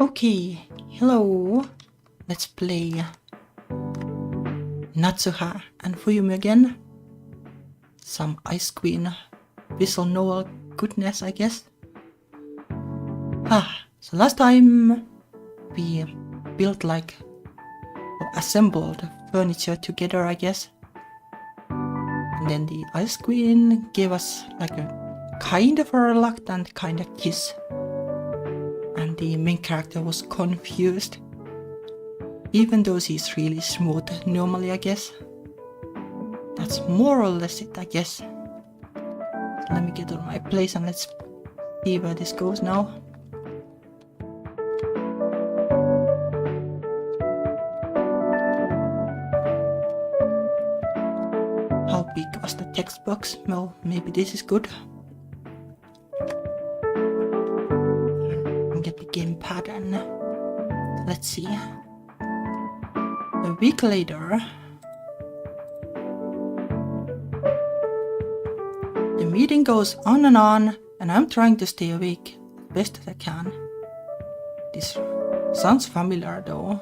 Okay, hello. Let's play Natsuha and Fuyumi again. Some Ice Queen Whistle Noel goodness, I guess. So last time we built or assembled furniture together, I guess. And then the Ice Queen gave us like a kind of a reluctant kind of kiss. And the main character was confused. Even though she's really smooth normally, I guess. That's more or less it, I guess. So let me get on my place and let's see where this goes now. How big was the text box? Well, maybe this is good. I'll get the gamepad and let's see. A week later, the meeting goes on and I'm trying to stay awake as best as I can. This sounds familiar though.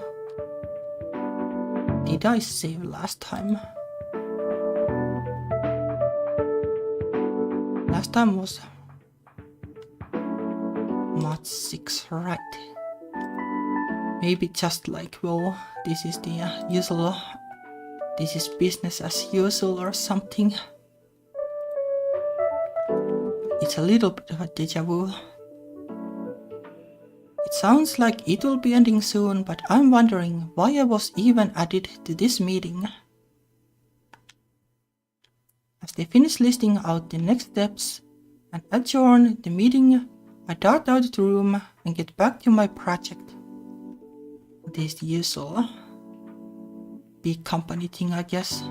Did I save last time? Last time was March 6, right? Maybe just like, well, this is the usual, this is business as usual or something. It's a little bit of a deja vu. It sounds like it will be ending soon, but I'm wondering why I was even added to this meeting. As they finish listing out the next steps and adjourn the meeting, I dart out of the room and get back to my project. This is the usual big company thing, I guess.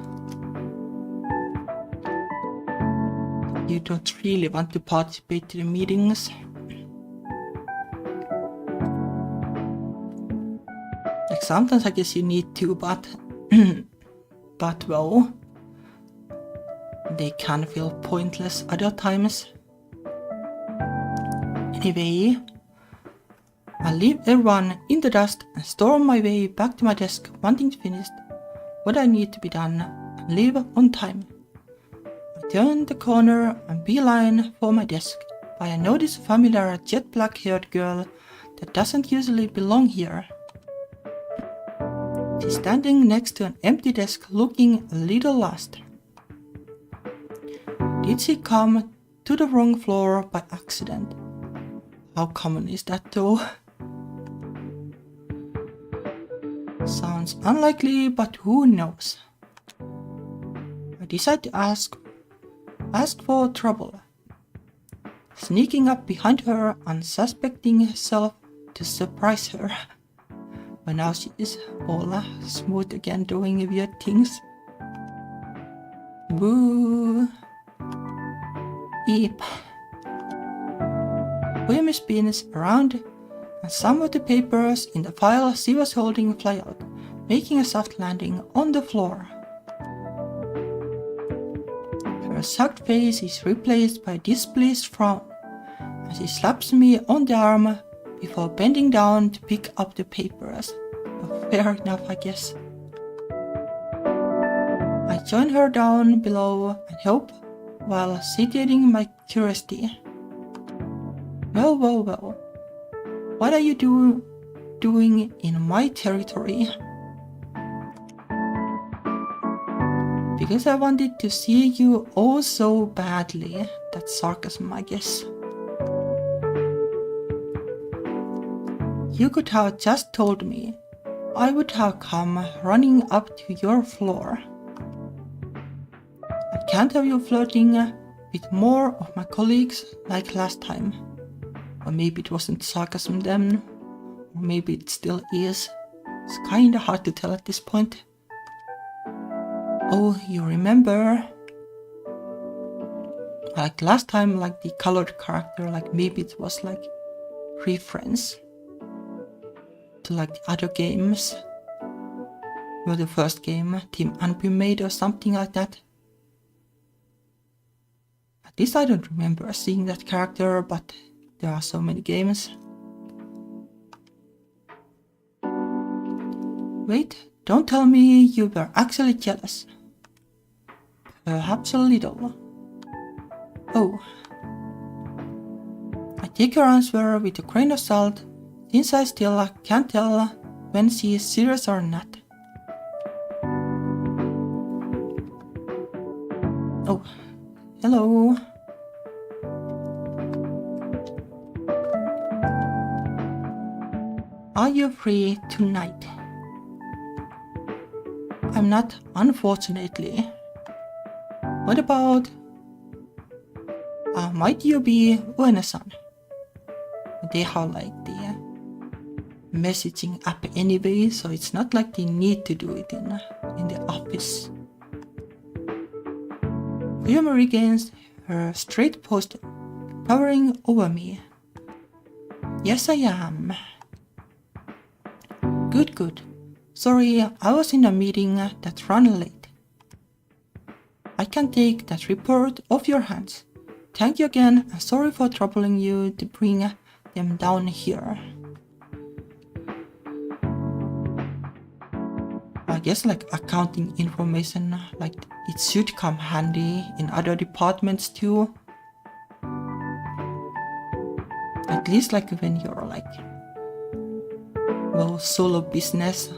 You don't really want to participate in the meetings. Like sometimes I guess you need to, but well, they can feel pointless other times. Anyway, I leave everyone in the dust and storm my way back to my desk, wanting to finish what I need to be done and leave on time. I turn the corner and beeline for my desk, but I notice a familiar jet black haired girl that doesn't usually belong here. She's standing next to an empty desk looking a little lost. Did she come to the wrong floor by accident? How common is that though? Sounds unlikely, but who knows? I decide to ask for trouble. Sneaking up behind her, unsuspecting herself to surprise her. But now she is all smooth again, doing weird things. Boo! Eep. Fuyumi spins around and some of the papers in the file she was holding fly out, making a soft landing on the floor. Her sucked face is replaced by a displeased frown, and she slaps me on the arm before bending down to pick up the papers. Fair enough, I guess. I join her down below and help while satiating my curiosity. Well. What are you doing in my territory? Because I wanted to see you oh so badly. That's sarcasm, I guess. You could have just told me. I would have come running up to your floor. I can't have you flirting with more of my colleagues like last time. Or maybe it wasn't sarcasm then, or maybe it still is. It's kinda hard to tell at this point. Oh, you remember? Like last time, like the colored character, like maybe it was like reference to like the other games. Or the first game Team ANPIM made or something like that. At least I don't remember seeing that character, but there are so many games. Wait, don't tell me you were actually jealous. Perhaps a little. Oh. I take her answer with a grain of salt, since I still can't tell when she is serious or not. Oh, hello. Are you free tonight? I'm not, unfortunately. What about... might you be Uene-san? They have like the messaging app anyway, so it's not like they need to do it in the office. Fuyumi regains her straight posture, towering over me. Yes, I am. Good. Sorry, I was in a meeting that ran late. I can take that report off your hands. Thank you again, and sorry for troubling you to bring them down here. I guess like accounting information, like it should come handy in other departments too. At least like when you're like, well, solo business,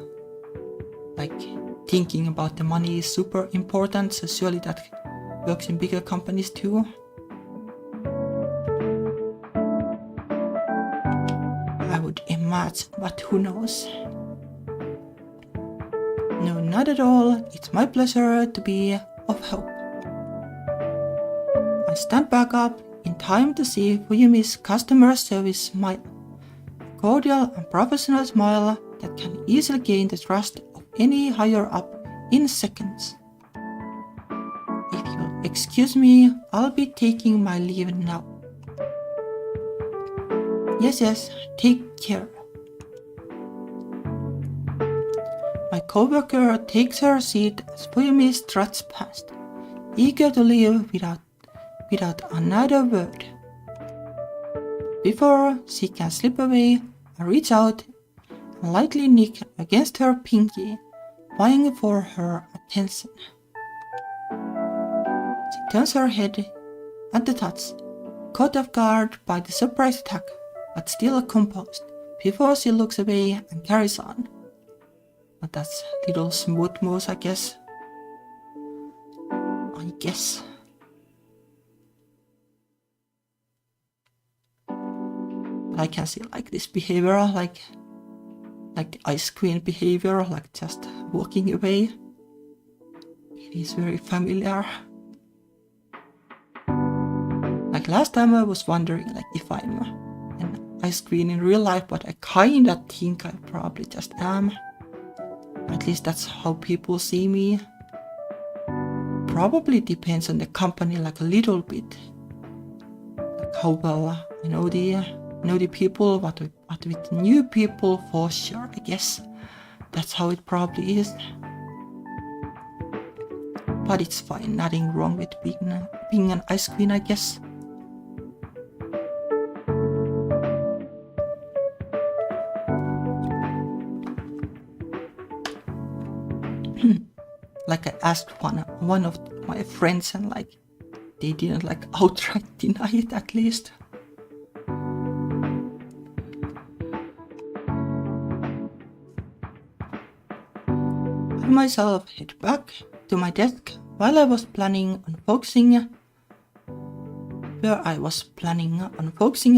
like thinking about the money is super important, so surely that works in bigger companies too. I would imagine, but who knows? No, not at all. It's my pleasure to be of help. I stand back up in time to see Fuyumi's customer service smile. A cordial and professional smile that can easily gain the trust of any higher up in seconds. If you'll excuse me, I'll be taking my leave now. Yes, take care. My coworker takes her seat as Fuyumi struts past, eager to leave without another word. Before she can slip away, I reach out and lightly nick against her pinky, vying for her attention. She turns her head at the touch, caught off guard by the surprise attack, but still composed, before she looks away and carries on. But that's little smooth moves, I guess. But I can see like this behavior, like the ice queen behavior, like just walking away. It is very familiar. Like last time I was wondering like if I'm an ice queen in real life, but I kinda think I probably just am. At least that's how people see me. Probably depends on the company like a little bit. Like how well I know the people, but with new people for sure, I guess. That's how it probably is. But it's fine, nothing wrong with being an ice queen, I guess. Like I asked one of my friends and like they didn't like outright deny it at least. I myself head back to my desk while I was planning on focusing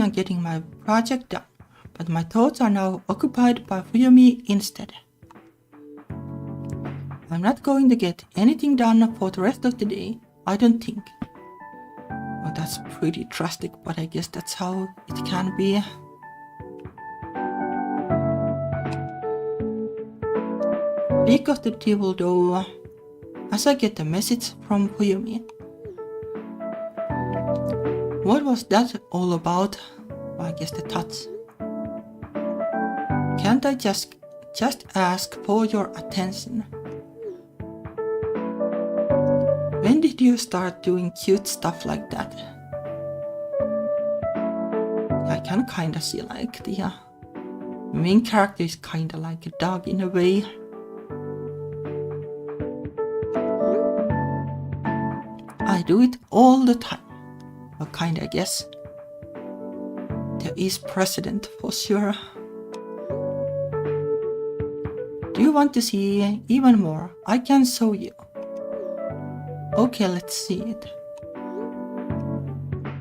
on getting my project done, but my thoughts are now occupied by Fuyumi instead. I'm not going to get anything done for the rest of the day, I don't think. Well, that's pretty drastic, but I guess that's how it can be. Peak of the table though, as I get a message from Fuyumi. What was that all about? Well, I guess the touch. Can't I just ask for your attention? When did you start doing cute stuff like that? I can kinda see like the main character is kinda like a dog in a way. I do it all the time. Well, kinda, I guess. There is precedent for sure. Do you want to see even more? I can show you. Okay, let's see it.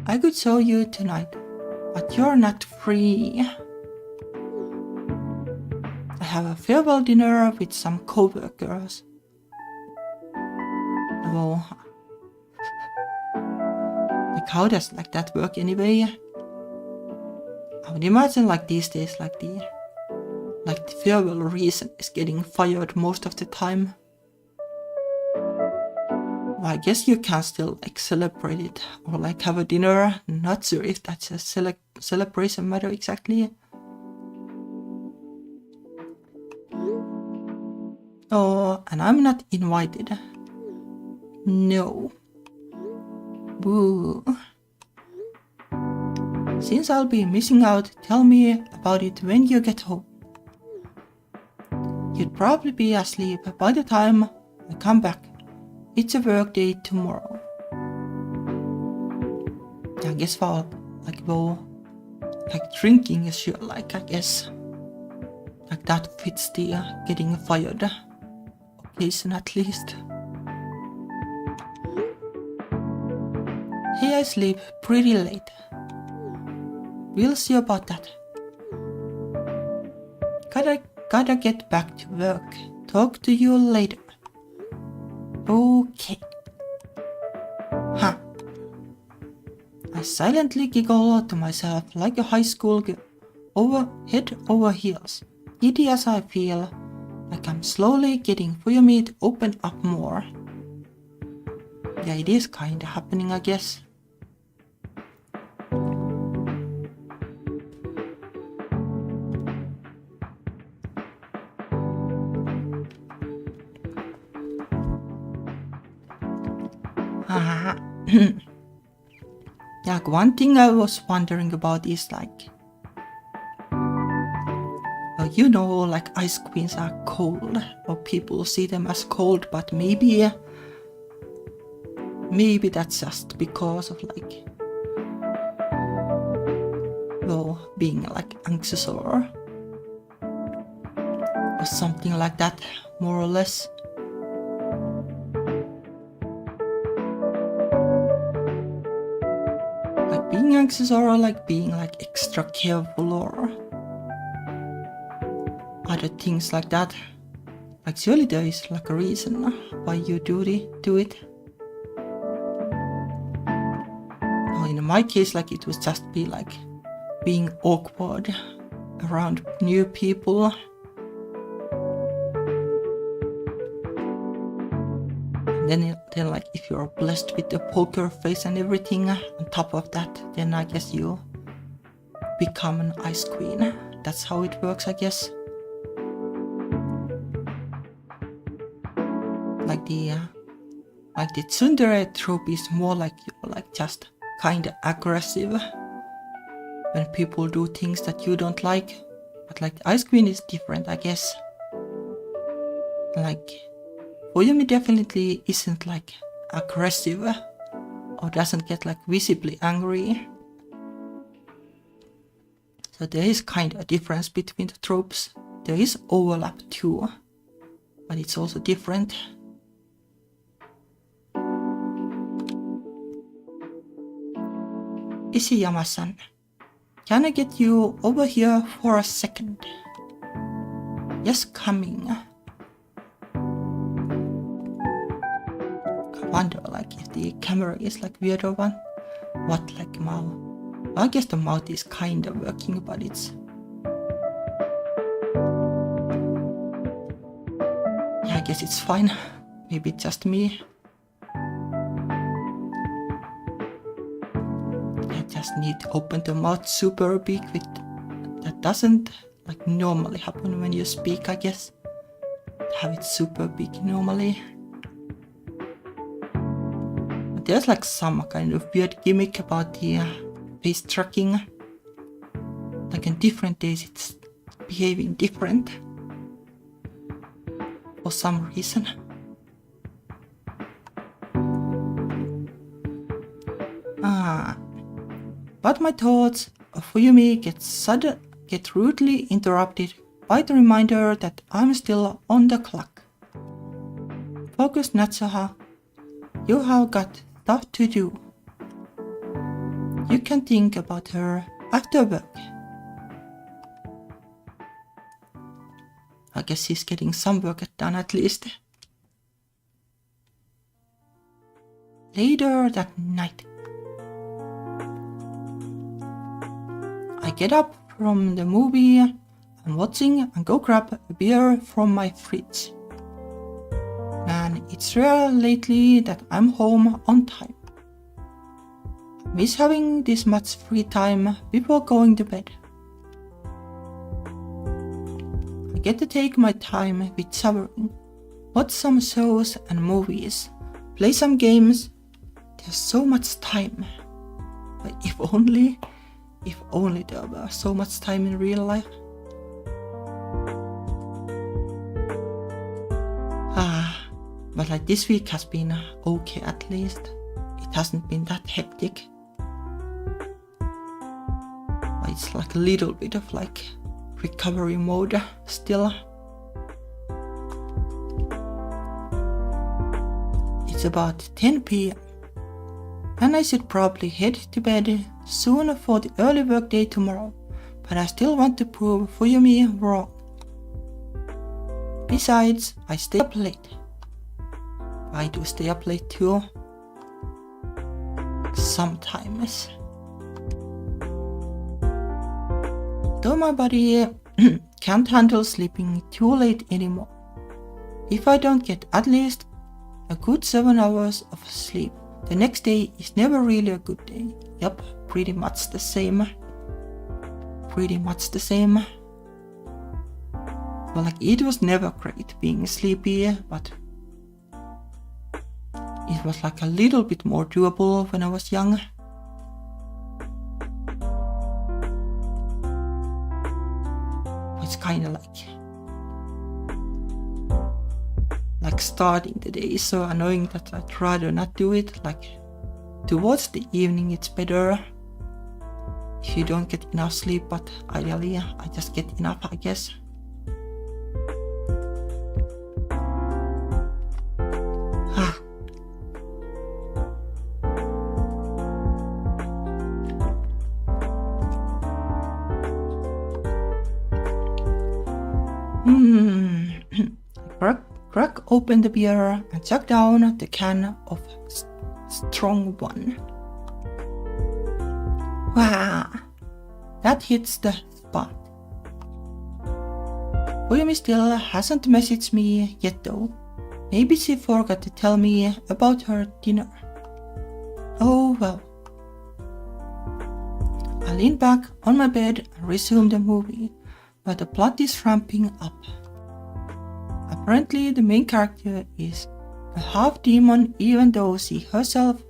I could show you tonight, but you're not free. I have a farewell dinner with some co-workers. Well, like how does like that work anyway? I would imagine like these days like the farewell reason is getting fired most of the time. Well, I guess you can still like celebrate it or like have a dinner. Not sure if that's a celebration matter exactly. Oh, and I'm not invited. No. Boo. Since I'll be missing out, tell me about it when you get home. You'd probably be asleep by the time I come back. It's a work day tomorrow. I guess for like drinking is sure like I guess like that fits the getting fired occasion at least. Hey, I sleep pretty late. We'll see about that. Gotta get back to work. Talk to you later. Okay. Huh. I silently giggle to myself like a high school girl, head over heels. Giddy as I feel, like I'm slowly getting Fuyumi to open up more. Yeah, it is kinda happening, I guess. Yeah, one thing I was wondering about is like, you know, like ice queens are cold, or people see them as cold, but maybe that's just because of like, well, being like anxious or something like that, more or less. Like being anxious or like being like extra careful or other things like that. Like surely there is like a reason why you do it. Well, in my case, like it was just be like being awkward around new people. And then like if you're blessed with the poker face and everything on top of that, then I guess you become an ice queen. That's how it works, I guess. Like the tsundere trope is more like you're like just kinda aggressive when people do things that you don't like. But like the ice queen is different, I guess. Like Fuyumi definitely isn't like aggressive or doesn't get like visibly angry. So there is kind of a difference between the tropes. There is overlap too, but it's also different. Ishiyama-san, can I get you over here for a second? Yes, coming. I wonder like if the camera is like weird or what like mouth. I guess the mouth is kind of working, but it's yeah, I guess it's fine. Maybe it's just me. I just need to open the mouth super big with that doesn't like normally happen when you speak, I guess. Have it super big normally. But there's like some kind of weird gimmick about the face tracking. Like on different days it's behaving different for some reason. But my thoughts of Fuyumi get rudely interrupted by the reminder that I'm still on the clock. Focus, Natsuha. You have got stuff to do. You can think about her after work. I guess he's getting some work done at least. Later that night, I get up from the movie I'm watching and go grab a beer from my fridge. And it's rare lately that I'm home on time. I miss having this much free time before going to bed. I get to take my time with showering, watch some shows and movies, play some games. There's so much time. But if only there were so much time in real life. But like this week has been okay at least. It hasn't been that hectic. But it's like a little bit of like recovery mode still. It's about 10 p.m. and I should probably head to bed soon for the early workday tomorrow, but I still want to prove Fuyumi wrong. Besides, I stay up late. I do stay up late too. Sometimes. Though my body can't handle sleeping too late anymore. If I don't get at least a good 7 hours of sleep, the next day is never really a good day. Yup, pretty much the same. Well, like it was never great being sleepy, but it was like a little bit more doable when I was young. It's kind of like starting the day is so annoying that I'd rather not do it. Like towards the evening it's better if you don't get enough sleep, but ideally I just get enough, I guess. Crack open the beer and chuck down the can of strong one. Wow, that hits the spot. Fuyumi still hasn't messaged me yet though. Maybe she forgot to tell me about her dinner. Oh well. I lean back on my bed and resume the movie, but the plot is ramping up. Apparently the main character is a half demon even though she herself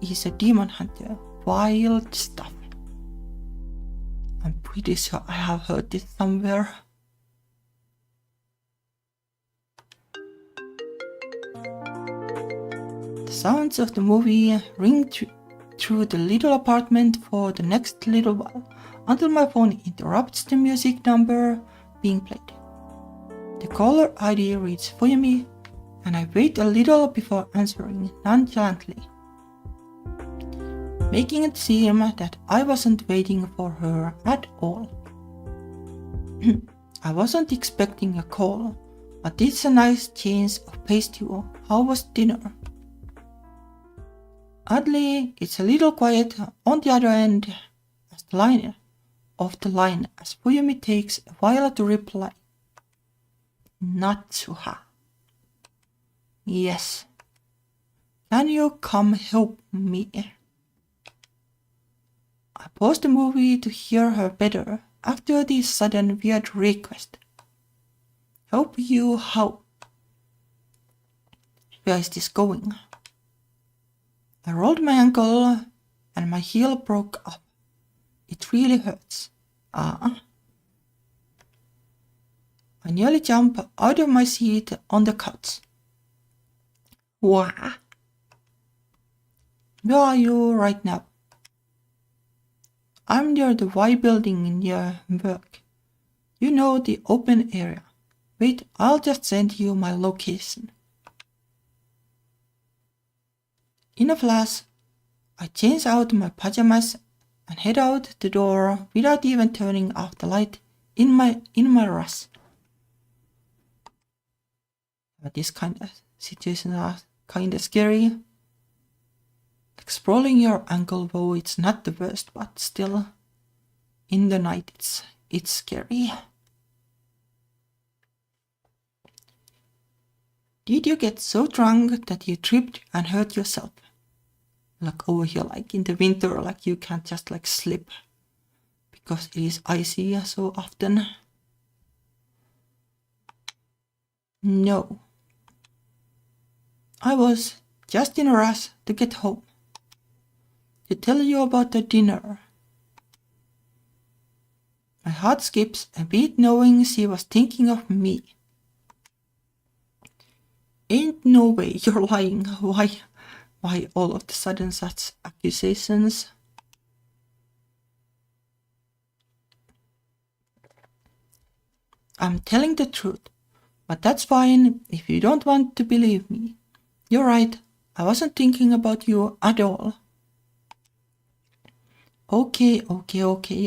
is a demon hunter. Wild stuff. I'm pretty sure I have heard this somewhere. The sounds of the movie ring through the little apartment for the next little while until my phone interrupts the music number being played. The caller ID reads Fuyumi, and I wait a little before answering nonchalantly, making it seem that I wasn't waiting for her at all. I wasn't expecting a call, but it's a nice change of pace too. How was dinner? Oddly, it's a little quiet on the other end of the line as Fuyumi takes a while to reply. Natsuha. Yes. Can you come help me? I paused the movie to hear her better after this sudden weird request. Help you how? Where is this going? I rolled my ankle and my heel broke up. It really hurts. I nearly jumped out of my seat on the couch. Wow. Where are you right now? I'm near the Y building near work. You know, the open area. Wait, I'll just send you my location. In a flash, I change out my pajamas and head out the door without even turning off the light in my rush. This kind of situations are kind of scary. Like sprawling your ankle, though it's not the worst, but still, in the night it's scary. Did you get so drunk that you tripped and hurt yourself? Like over here, like in the winter, like you can't just like slip because it is icy so often. No. I was just in a rush to get home. To tell you about the dinner. My heart skips a beat knowing she was thinking of me. Ain't no way you're lying. Why all of a sudden such accusations? I'm telling the truth, but that's fine if you don't want to believe me. You're right, I wasn't thinking about you at all. Okay,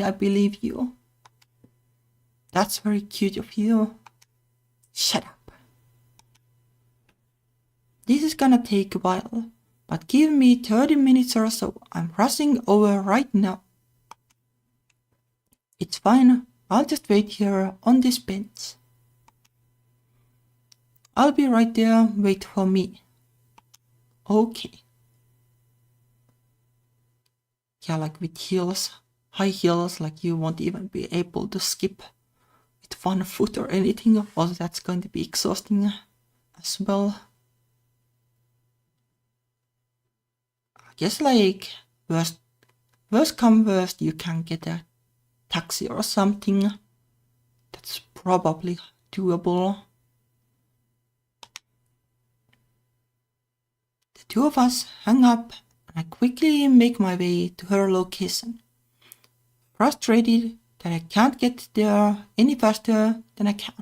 I believe you. That's very cute of you. Shut up. This is gonna take a while, but give me 30 minutes or so. I'm rushing over right now. It's fine, I'll just wait here on this bench. I'll be right there, wait for me. Okay. Yeah, like with heels, high heels, like you won't even be able to skip with one foot or anything. Also, that's going to be exhausting as well. I guess like worst come worst, you can get a taxi or something. That's probably doable. The two of us hang up and I quickly make my way to her location. Frustrated that I can't get there any faster than I can.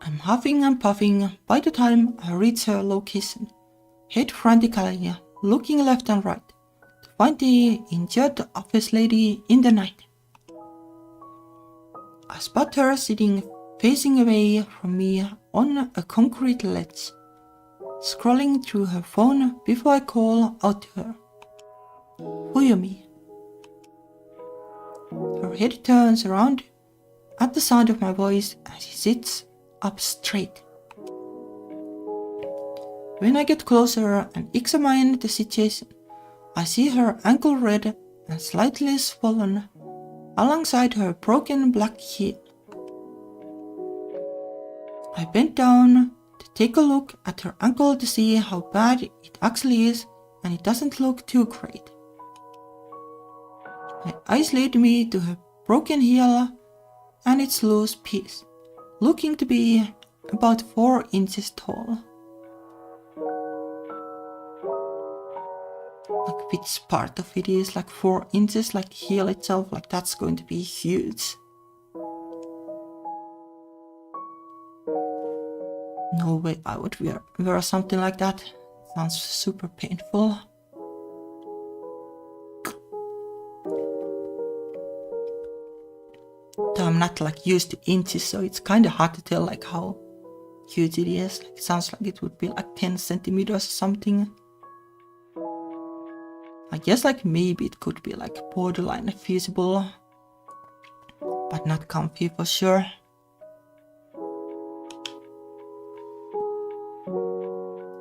I'm huffing and puffing by the time I reach her location. Head frantically, looking left and right to find the injured office lady in the night. I spot her sitting facing away from me on a concrete ledge, scrolling through her phone before I call out to her. Fuyumi. Her head turns around at the sound of my voice and she sits up straight. When I get closer and examine the situation, I see her ankle red and slightly swollen alongside her broken black heel. I bent down to take a look at her ankle to see how bad it actually is, and it doesn't look too great. My eyes lead me to her broken heel and its loose piece, looking to be about 4 inches tall. Like which part of it is like 4 inches, like heel itself, like that's going to be huge. No way I would wear something like that. Sounds super painful. Though I'm not like used to inches, so it's kind of hard to tell like how huge it is. Like, it sounds like it would be like 10 centimeters or something. I guess like maybe it could be like borderline feasible, but not comfy for sure.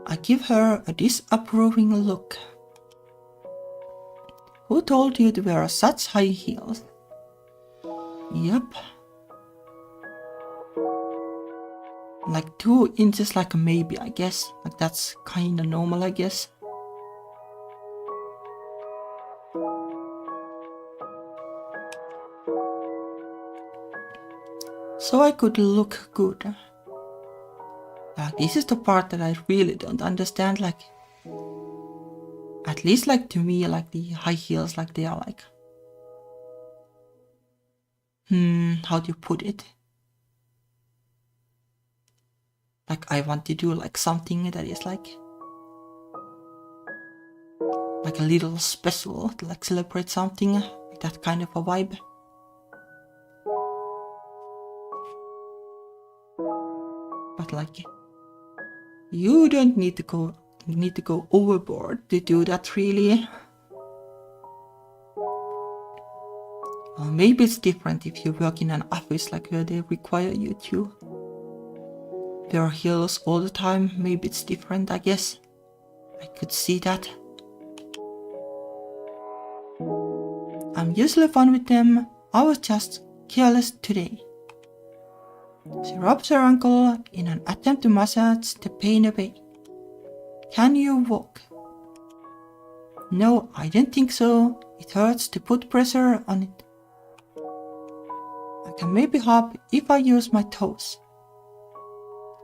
I give her a disapproving look. Who told you to wear such high heels? Yep. Like 2 inches, like maybe, I guess. Like that's kinda normal, I guess. So I could look good. Like, this is the part that I really don't understand. Like, At least like to me, like the high heels, like they are like, how do you put it? Like I want to do like something that is like a little special to like celebrate something, like that kind of a vibe. But like, you don't need to go overboard to do that really. Or maybe it's different if you work in an office like where they require you to wear heels all the time. Maybe it's different, I guess. I could see that. I'm usually fun with them. I was just careless today. She rubs her ankle in an attempt to massage the pain away. Can you walk? No, I don't think so. It hurts to put pressure on it. I can maybe hop if I use my toes.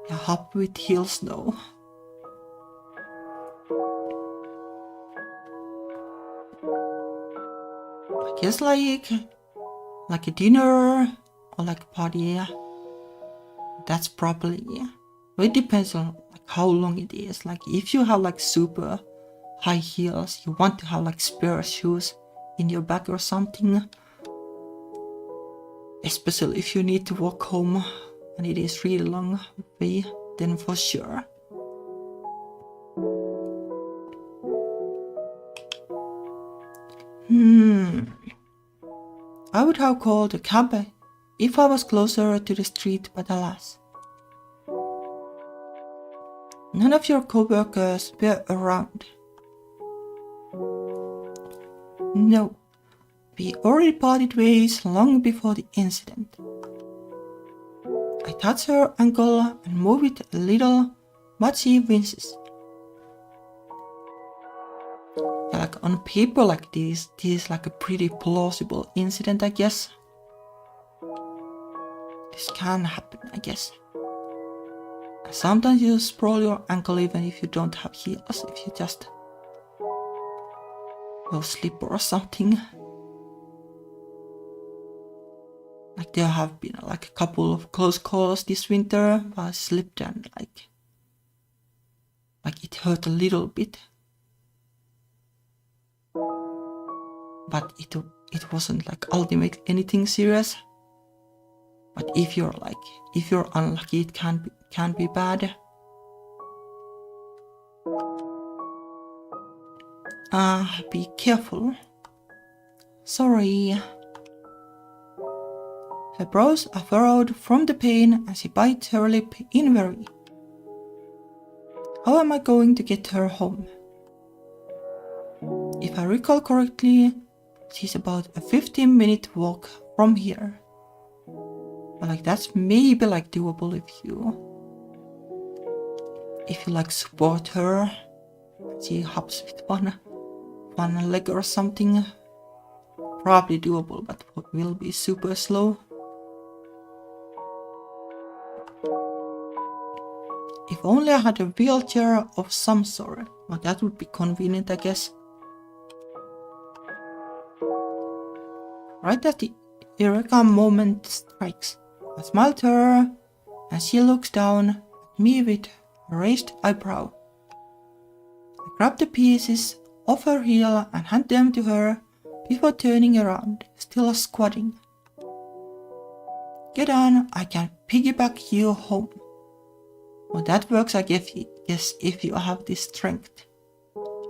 Yeah, hop with heels though. I guess like a dinner or like a party. That's probably, it depends on like how long it is. Like if you have like super high heels, you want to have like spare shoes in your bag or something. Especially if you need to walk home and it is really long way, then for sure. I would have called a cab if I was closer to the street, but alas. None of your co-workers were around. No, we already parted ways long before the incident. I touch her ankle and move it a little, but she winces. Yeah, like on paper like this is like a pretty plausible incident, I guess. This can happen, I guess. And sometimes you sprawl your ankle even if you don't have heels, if you just go slip or something. Like there have been like a couple of close calls this winter where I slipped and like it hurt a little bit. But it wasn't like ultimate anything serious. But if you're unlucky, it can be bad. Be careful. Sorry. Her brows are furrowed from the pain and she bites her lip in worry. How am I going to get her home? If I recall correctly, she's about a 15-minute walk from here. But like that's maybe like doable if you like support her. She hops with one leg or something. Probably doable, but will be super slow. If only I had a wheelchair of some sort, well, that would be convenient, I guess. Right as the eureka moment strikes, I smile to her, and she looks down at me with a raised eyebrow. I grab the pieces off her heel and hand them to her before turning around, still squatting. Get on, I can piggyback you home. Well, that works, I guess, if you have the strength.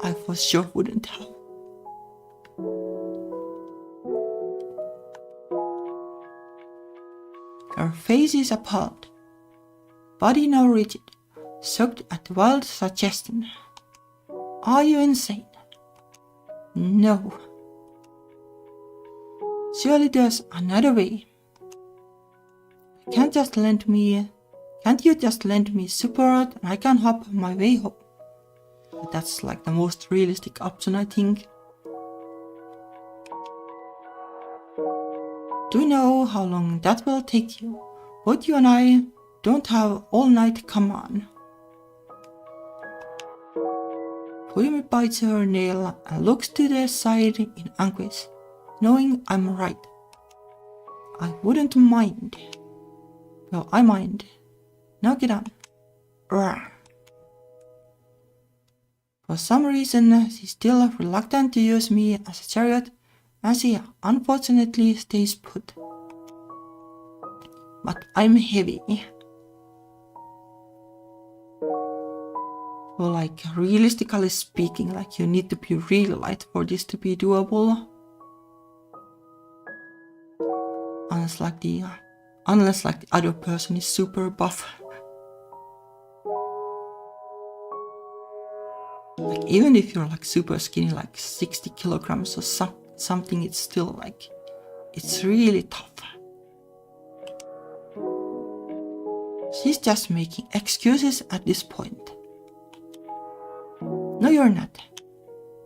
I for sure wouldn't have. Her face is appalled, body now rigid, shocked at the wild suggestion. Are you insane? No. Surely there's another way. Can't you just lend me support and I can hop my way home? But that's like the most realistic option, I think. Do you know how long that will take you? Both you and I don't have all night, come on. Fuyumi bites her nail and looks to the side in anguish, knowing I'm right. I wouldn't mind. Well, I mind. Now get on. Rawr. For some reason, she's still reluctant to use me as a chariot, and she unfortunately stays put. But I'm heavy. Well, like, realistically speaking, like, you need to be really light for this to be doable. Unless the other person is super buff. Like, even if you're like super skinny, like 60 kilograms or something, it's still like, it's really tough. She's just making excuses at this point. No, you're not.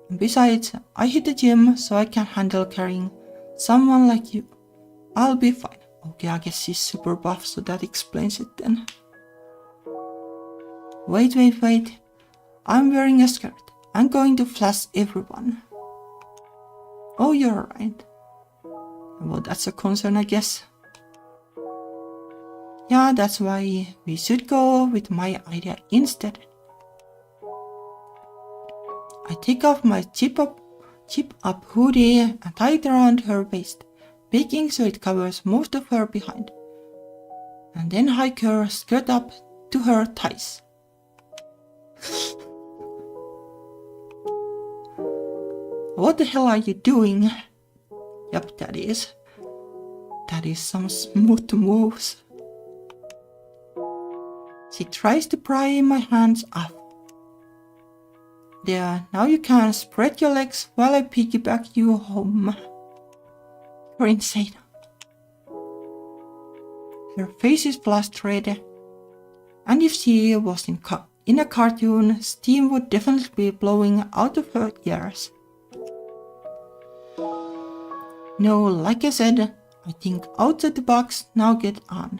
And besides, I hit the gym, so I can handle carrying someone like you. I'll be fine. Okay, I guess she's super buff, so that explains it then. Wait. I'm wearing a skirt. I'm going to flash everyone. Oh, you're right. Well, that's a concern, I guess. Yeah, that's why we should go with my idea instead. I take off my chip up hoodie and tie it around her waist, making so it covers most of her behind, and then hike her skirt up to her thighs. What the hell are you doing? Yep, that is some smooth moves. She tries to pry my hands off. There, now you can spread your legs while I piggyback you home. You're insane. Her face is flushed red, and if she was in a cartoon, steam would definitely be blowing out of her ears. No, like I said, I think outside the box. Now get on.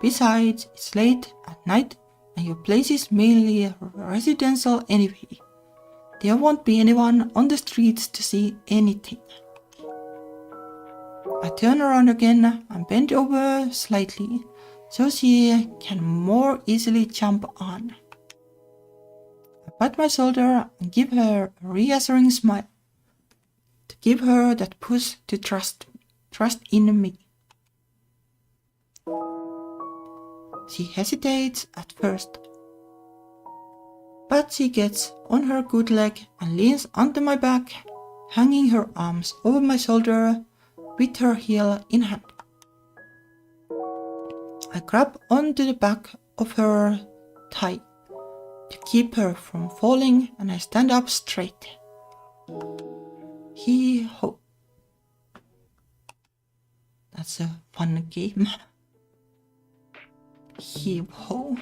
Besides, it's late at night and your place is mainly residential anyway. There won't be anyone on the streets to see anything. I turn around again and bend over slightly so she can more easily jump on. I pat my shoulder and give her a reassuring smile to give her that push to trust in me. She hesitates at first, but she gets on her good leg and leans onto my back, hanging her arms over my shoulder with her heel in hand. I grab onto the back of her thigh to keep her from falling, and I stand up straight. Hee-ho. That's a fun game. Hee-ho.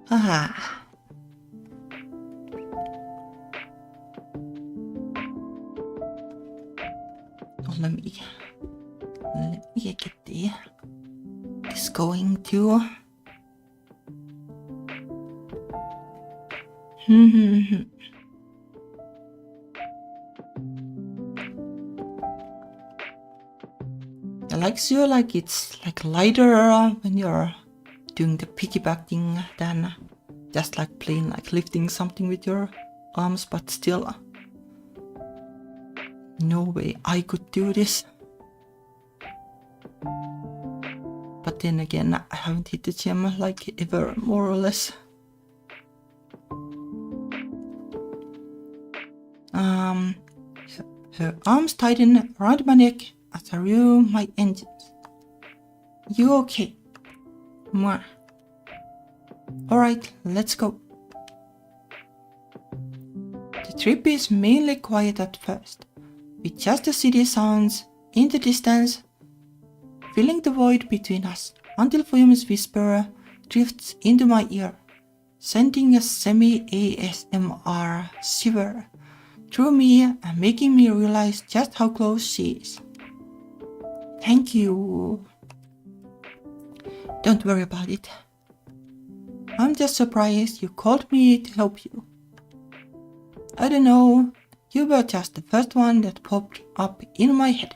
Ah. Let me get this going too. Like it's like lighter when you're doing the piggybacking than just like plain like lifting something with your arms, but still no way I could do this. But then again, I haven't hit the gym like ever, more or less. Her arms tighten around my neck as I review my engines. You okay? Mwah. Alright, let's go. The trip is mainly quiet at first, with just the city sounds in the distance, filling the void between us until Fuyumi's whisper drifts into my ear, sending a semi-ASMR shiver through me and making me realize just how close she is. Thank you. Don't worry about it. I'm just surprised you called me to help you. I don't know, you were just the first one that popped up in my head.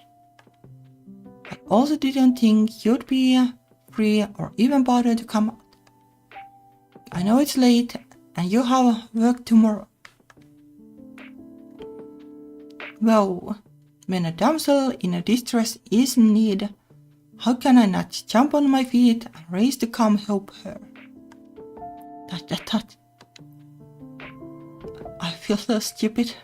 I also didn't think you'd be free or even bother to come out. I know it's late and you have work tomorrow. Well, when a damsel in distress is in need, how can I not jump on my feet and race to come help her? That. I feel so stupid.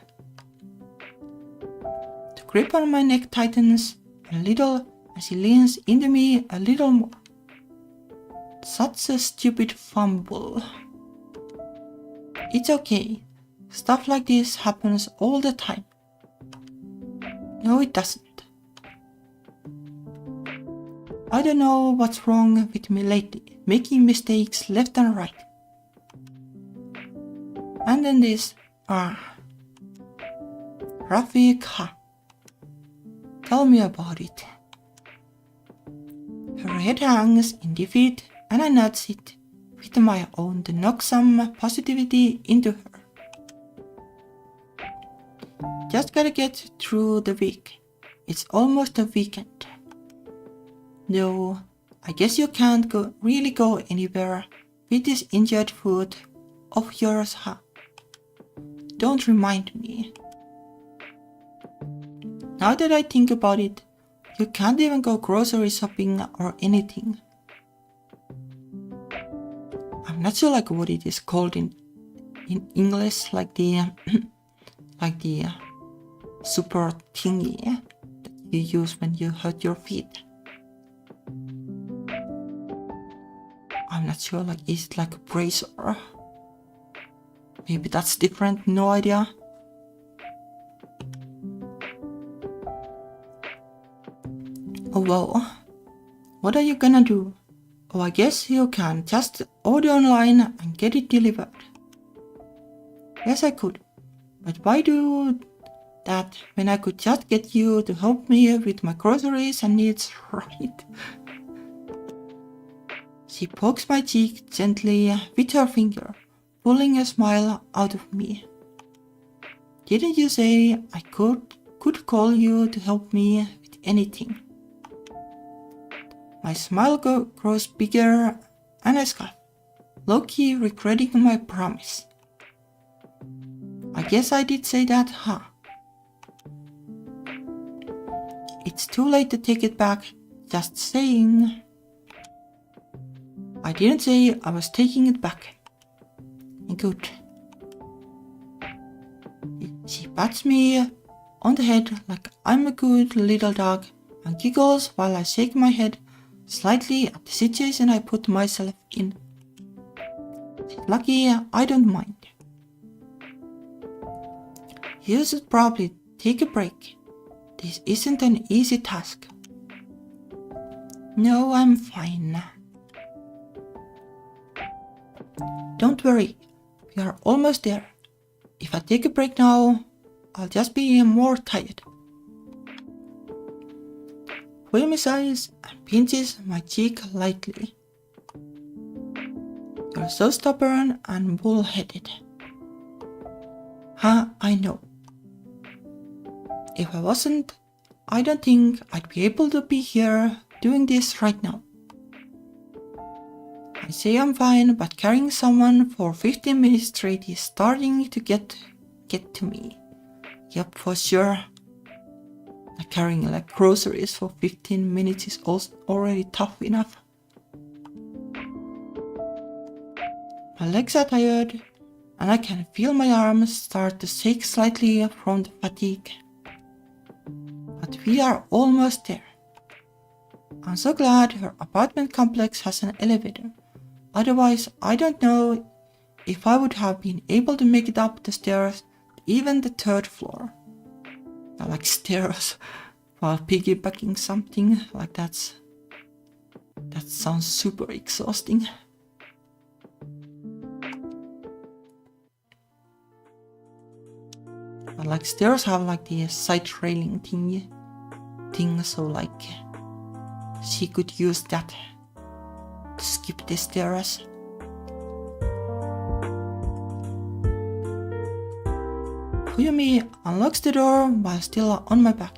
The grip on my neck tightens a little as he leans into me a little more. Such a stupid fumble. It's okay. Stuff like this happens all the time. No, it doesn't. I don't know what's wrong with me lately, making mistakes left and right. And then this, Rafika. Tell me about it. Her head hangs in defeat and I nudge it with my own to knock some positivity into her. Just gotta get through the week. It's almost a weekend. Though, I guess you can't really go anywhere with this injured foot of yours, huh? Don't remind me. Now that I think about it, you can't even go grocery shopping or anything. I'm not sure like what it is called in English, like the super thingy that you use when you hurt your feet. I'm not sure, like is it like a brace or maybe that's different, no idea. Oh well, what are you gonna do? Oh, I guess you can just order online and get it delivered. Yes, I could, but why do that when I could just get you to help me with my groceries and needs, right? She pokes my cheek gently with her finger, pulling a smile out of me. Didn't you say I could call you to help me with anything? My smile grows bigger and I scoff, low-key regretting my promise. I guess I did say that, huh? It's too late to take it back, just saying. I didn't say I was taking it back. Good. She pats me on the head like I'm a good little dog and giggles while I shake my head slightly at the situation I put myself in. Lucky I don't mind. You should probably take a break. This isn't an easy task. No, I'm fine. Don't worry, we are almost there. If I take a break now, I'll just be more tired. Fuyumi sighs and pinches my cheek lightly. You're so stubborn and bull-headed. Huh, I know. If I wasn't, I don't think I'd be able to be here doing this right now. I say I'm fine, but carrying someone for 15 minutes straight is starting to get to me. Yep, for sure. Like carrying like groceries for 15 minutes is also already tough enough. My legs are tired, and I can feel my arms start to shake slightly from the fatigue. But we are almost there. I'm so glad her apartment complex has an elevator. Otherwise, I don't know if I would have been able to make it up the stairs, even the third floor. I like stairs while piggybacking something like that sounds super exhausting. But like stairs have like the side railing thing, so like she could use that to skip the stairs. Fuyumi unlocks the door while still on my back,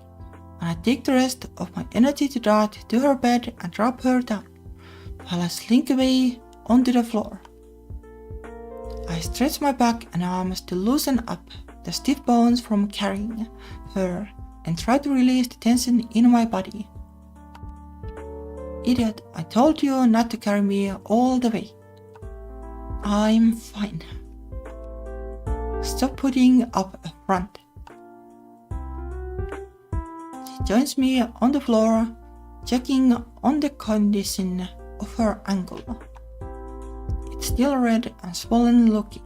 and I take the rest of my energy to dart to her bed and drop her down, while I slink away onto the floor. I stretch my back and arms to loosen up the stiff bones from carrying her and try to release the tension in my body. Idiot, I told you not to carry me all the way. I'm fine. Stop putting up a front. She joins me on the floor, checking on the condition of her ankle. It's still red and swollen looking.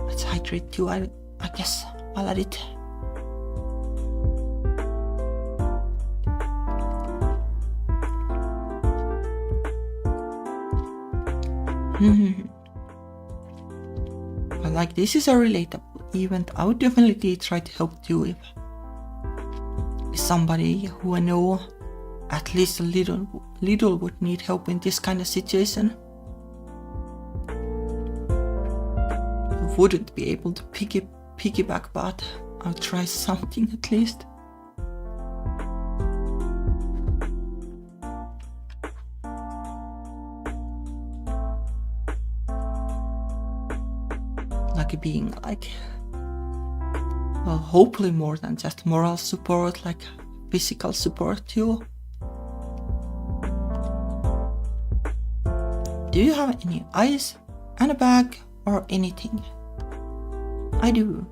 Let's hydrate too, I guess, while at it. But like this is a relatable event, I would definitely try to help too if somebody who I know at least a little would need help in this kind of situation. I wouldn't be able to piggyback, but I'll try something at least. Like being like, well, hopefully more than just moral support, like physical support too. Do you have any ice and a bag or anything? I do.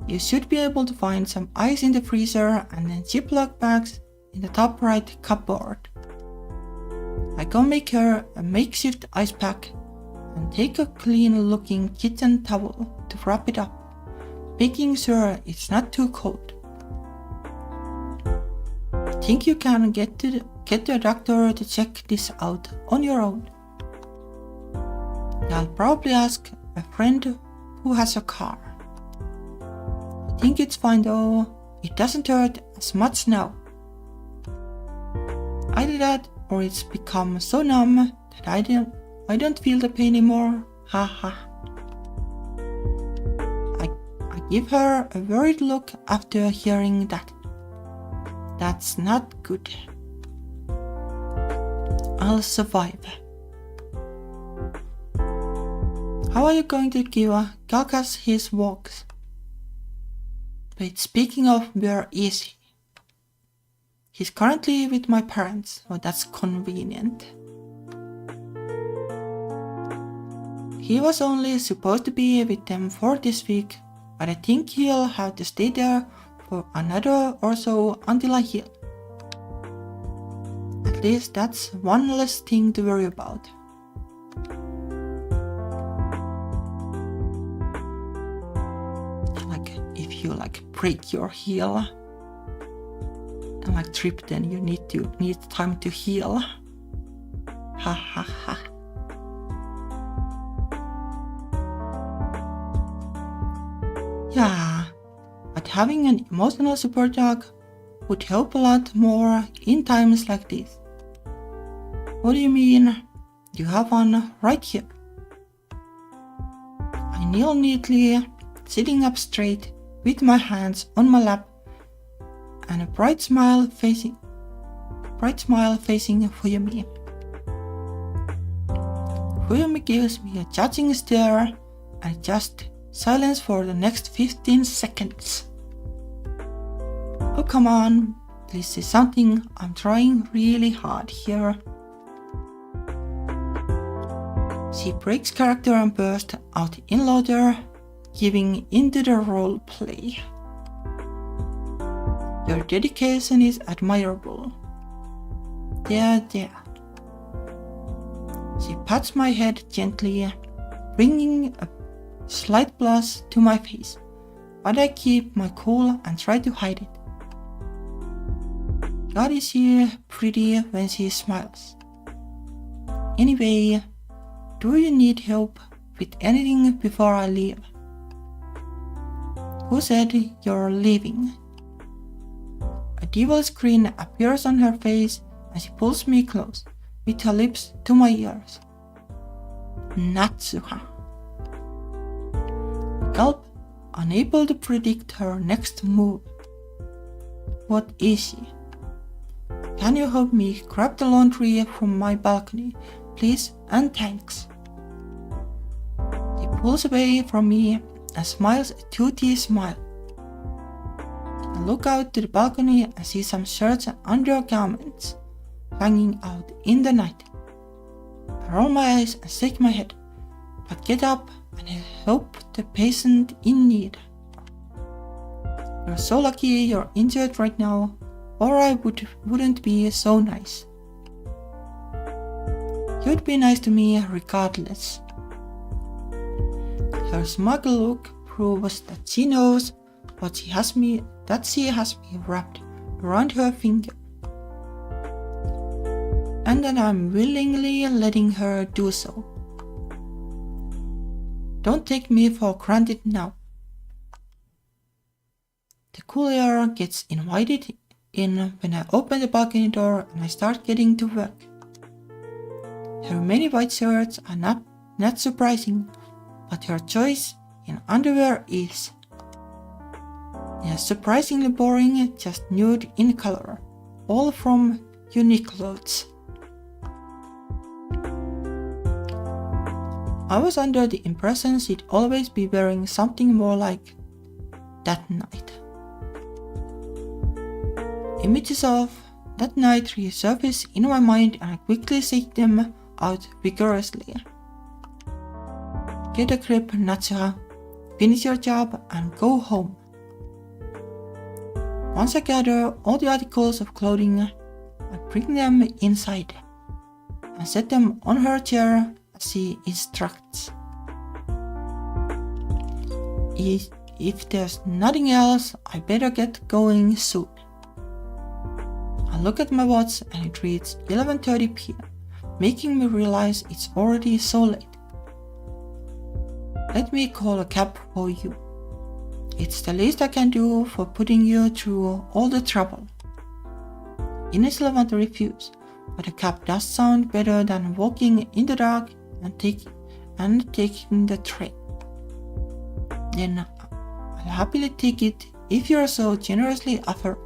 You should be able to find some ice in the freezer and then Ziploc bags in the top right cupboard. I go make her a makeshift ice pack and take a clean looking kitchen towel to wrap it up, making sure it's not too cold. Think you can get the doctor to check this out on your own? I'll probably ask a friend who has a car. I think it's fine though, it doesn't hurt as much now. Either that or it's become so numb that I don't feel the pain anymore, haha. I give her a worried look after hearing that. That's not good. I'll survive. How are you going to give Galkas his walks? Wait, speaking of, where is he? He's currently with my parents, so that's convenient. He was only supposed to be with them for this week, but I think he'll have to stay there for another or so until I heal. At least that's one less thing to worry about. Like if you like break your heel and like trip, then you need time to heal. Ha ha ha. Yeah, but having an emotional support dog would help a lot more in times like this. What do you mean? You have one right here. I kneel neatly, sitting up straight with my hands on my lap and a bright smile facing Fuyumi. Fuyumi gives me a judging stare and just silence for the next 15 seconds. Oh come on, please say something, I'm trying really hard here. She breaks character and bursts out in laughter, giving into the role play. Your dedication is admirable. There. She pats my head gently, bringing a slight blush to my face, but I keep my cool and try to hide it. God, is she pretty when she smiles. Anyway, do you need help with anything before I leave? Who said you're leaving? A devil's grin appears on her face and she pulls me close, with her lips to my ears. Natsuha. Gulp, unable to predict her next move. What is she? Can you help me grab the laundry from my balcony, please, and thanks. She pulls away from me and smiles a toothy smile. I look out to the balcony and see some shirts and undergarments hanging out in the night. I roll my eyes and shake my head, but get up and help the patient in need. You're so lucky you're injured right now, or I wouldn't be so nice. You'd be nice to me regardless. Her smug look proves that she knows that she has me wrapped around her finger, and that I'm willingly letting her do so. Don't take me for granted now. The cool air gets invited in when I open the balcony door and I start getting to work. Her many white shirts are not surprising, but her choice in underwear is. They are surprisingly boring, just nude in color, all from Uniqlo's. I was under the impression she'd always be wearing something more like that night. Images of that night resurface in my mind and I quickly seek them out vigorously. Get a grip, Natsuha. Finish your job and go home. Once I gather all the articles of clothing, I bring them inside and set them on her chair as she instructs. If there's nothing else, I better get going soon. I look at my watch and it reads 11:30 p.m., making me realize it's already so late. Let me call a cab for you. It's the least I can do for putting you through all the trouble. Initially I want to refuse, but a cab does sound better than walking in the dark and taking the train. Then I'll happily take it if you're so generously offered.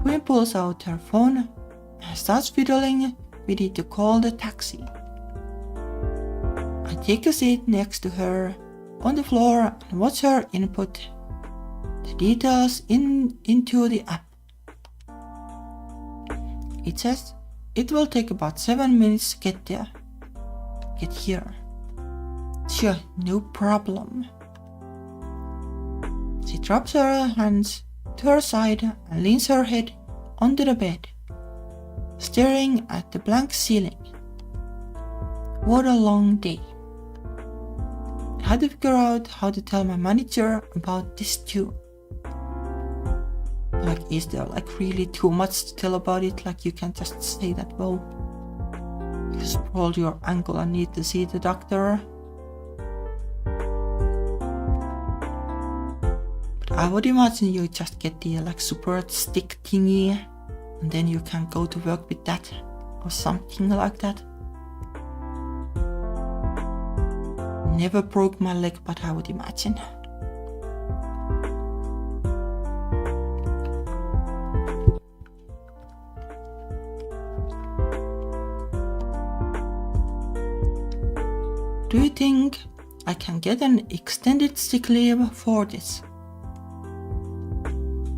Fuyumi pulls out her phone and starts fiddling with it to call the taxi. I take a seat next to her on the floor and watch her input the details into the app. It says it will take about 7 minutes to get here. Sure, no problem. She drops her hands to her side and leans her head onto the bed, staring at the blank ceiling. What a long day. I had to figure out how to tell my manager about this too. Like, is there really too much to tell about it? Like, you can just say that, well, you sprained your ankle and need to see the doctor. But I would imagine you just get the super stick thingy and then you can go to work with that or something like that. Never broke my leg, but I would imagine. Do you think I can get an extended sick leave for this?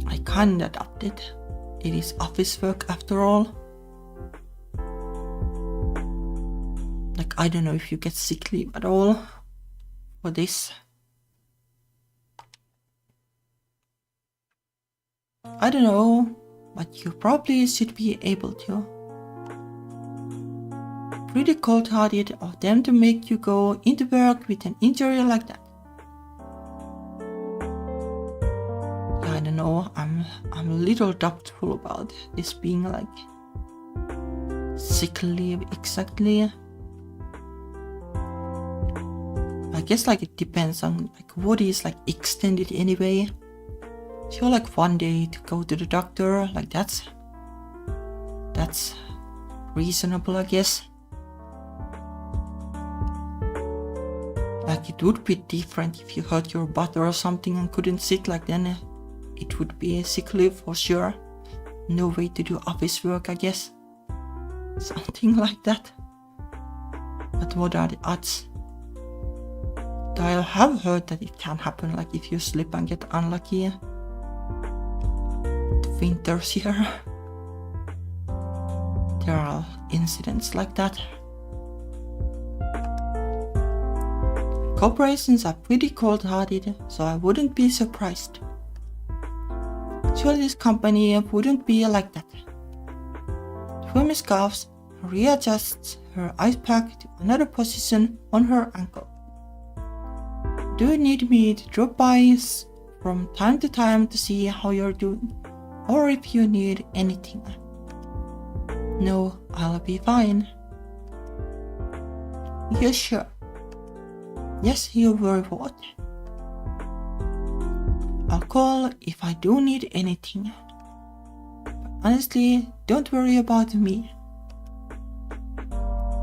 I can't adapt it. It is office work after all. Like, I don't know if you get sick leave at all for this. I don't know, but you probably should be able to. Pretty cold-hearted of them to make you go into work with an injury like that. Yeah, I don't know, I'm a little doubtful about this being like sick leave exactly. I guess like it depends on like what is like extended anyway. So like one day to go to the doctor, like that's reasonable, I guess. Like it would be different if you hurt your butt or something and couldn't sit, like then it would be a sick leave for sure. No way to do office work, I guess. Something like that. But what are the odds? I have heard that it can happen, like if you slip and get unlucky. The winter's here. There are incidents like that. Corporations are pretty cold-hearted, so I wouldn't be surprised. Surely this company wouldn't be like that. Fuyumi scarfs, readjusts her ice pack to another position on her ankle. Do you need me to drop by from time to time to see how you're doing, or if you need anything? No, I'll be fine. You sure? Yes, you very what? I'll call if I do need anything. But honestly, don't worry about me.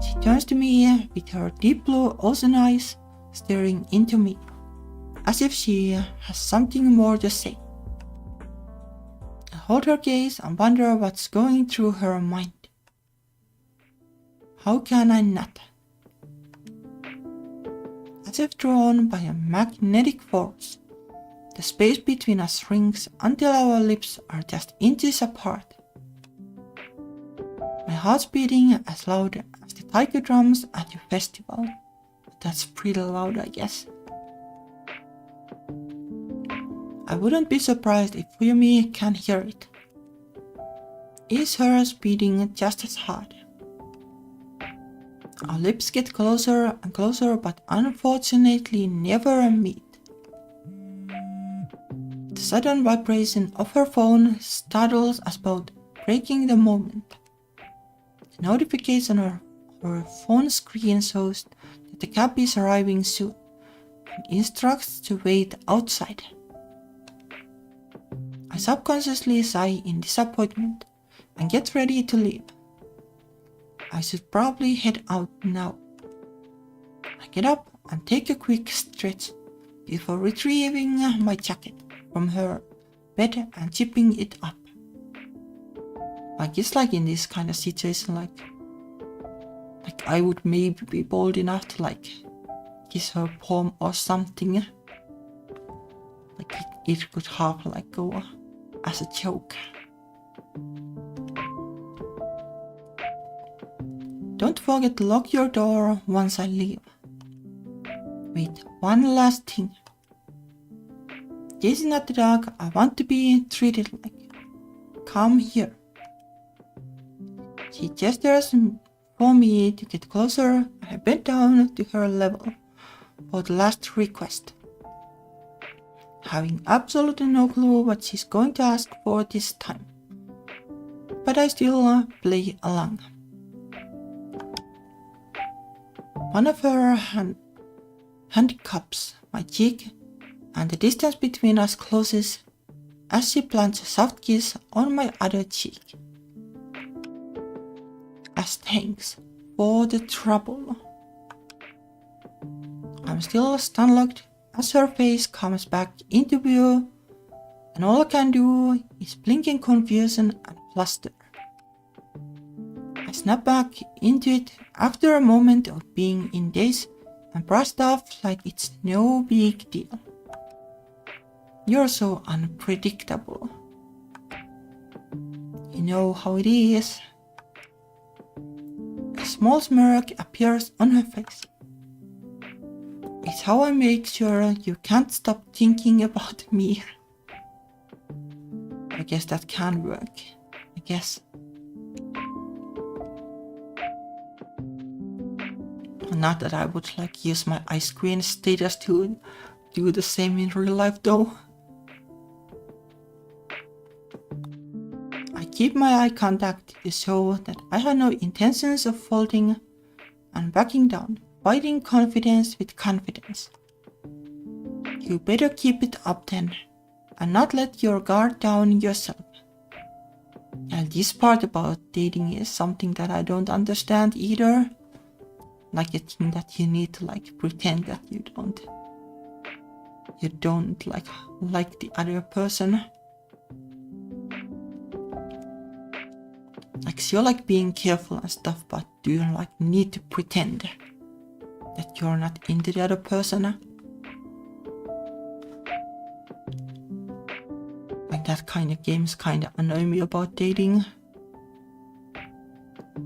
She turns to me with her deep blue ocean eyes staring into me, as if she has something more to say. I hold her gaze and wonder what's going through her mind. How can I not? As if drawn by a magnetic force, the space between us shrinks until our lips are just inches apart. My heart's beating as loud as the tiger drums at your festival. That's pretty loud, I guess. I wouldn't be surprised if Fuyumi can hear it. Is hers beating just as hard? Our lips get closer and closer, but unfortunately never meet. The sudden vibration of her phone startles us both, breaking the moment. The notification on her phone screen shows that the cab is arriving soon and instructs to wait outside. I subconsciously sigh in disappointment and get ready to leave. I should probably head out now. I get up and take a quick stretch before retrieving my jacket from her bed and zipping it up. Like it's like in this kind of situation, like I would maybe be bold enough to like kiss her palm or something. Like it could have like go as a joke. Don't forget to lock your door once I leave. Wait, one last thing. Chasing at the dog, I want to be treated like. Come here. She gestures for me to get closer, and I bend down to her level for the last request. Having absolutely no clue what she's going to ask for this time. But I still play along. One of her hand cups my cheek, and the distance between us closes as she plants a soft kiss on my other cheek. As thanks for the trouble. I'm still stun-locked as her face comes back into view, and all I can do is blink in confusion and fluster. I snap back into it after a moment of being in daze and brushed off like it's no big deal. You're so unpredictable. You know how it is. A small smirk appears on her face. It's how I make sure you can't stop thinking about me. I guess that can work. I guess. Not that I would like use my ice queen status to do the same in real life though. I keep my eye contact to show that I have no intentions of folding and backing down, fighting confidence with confidence. You better keep it up then, and not let your guard down yourself. And this part about dating is something that I don't understand either. Like a thing that you need to like pretend that you don't like the other person. Like, so you're like being careful and stuff, but do you like need to pretend that you're not into the other person? Like that kind of games kind of annoy me about dating.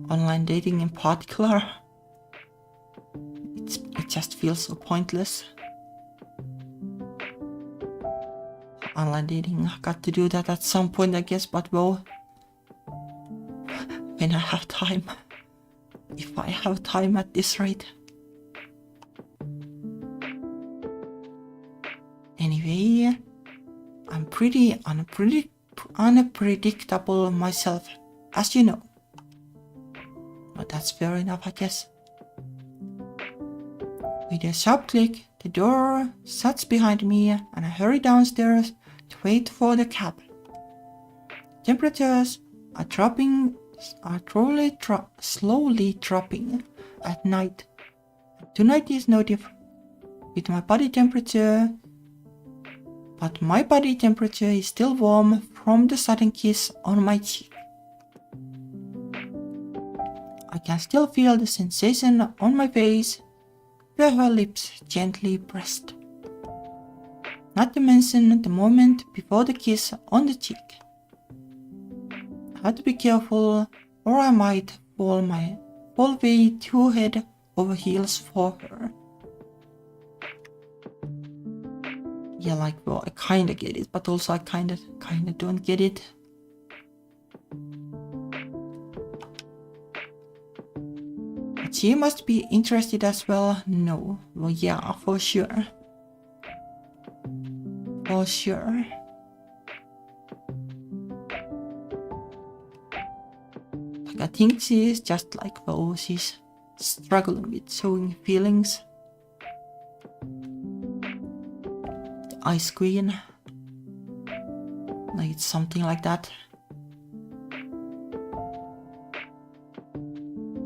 Online dating in particular. It just feels so pointless. Online dating, I got to do that at some point, I guess, but well, when I have time. If I have time at this rate. Anyway, I'm pretty unpredictable myself, as you know. But that's fair enough, I guess. With a sharp click, the door shuts behind me and I hurry downstairs to wait for the cab. Temperatures are slowly dropping at night. Tonight is no different with my body temperature, but my body temperature is still warm from the sudden kiss on my cheek. I can still feel the sensation on my face where her lips gently pressed. Not to mention the moment before the kiss on the cheek. I had to be careful or I might fall way too head over heels for her. Yeah, like, well, I kinda get it, but also I kinda don't get it. But she must be interested as well. No, well, yeah, for sure. For sure. Like, I think she is just like, well, she's struggling with showing feelings. The Ice Queen. Like, it's something like that.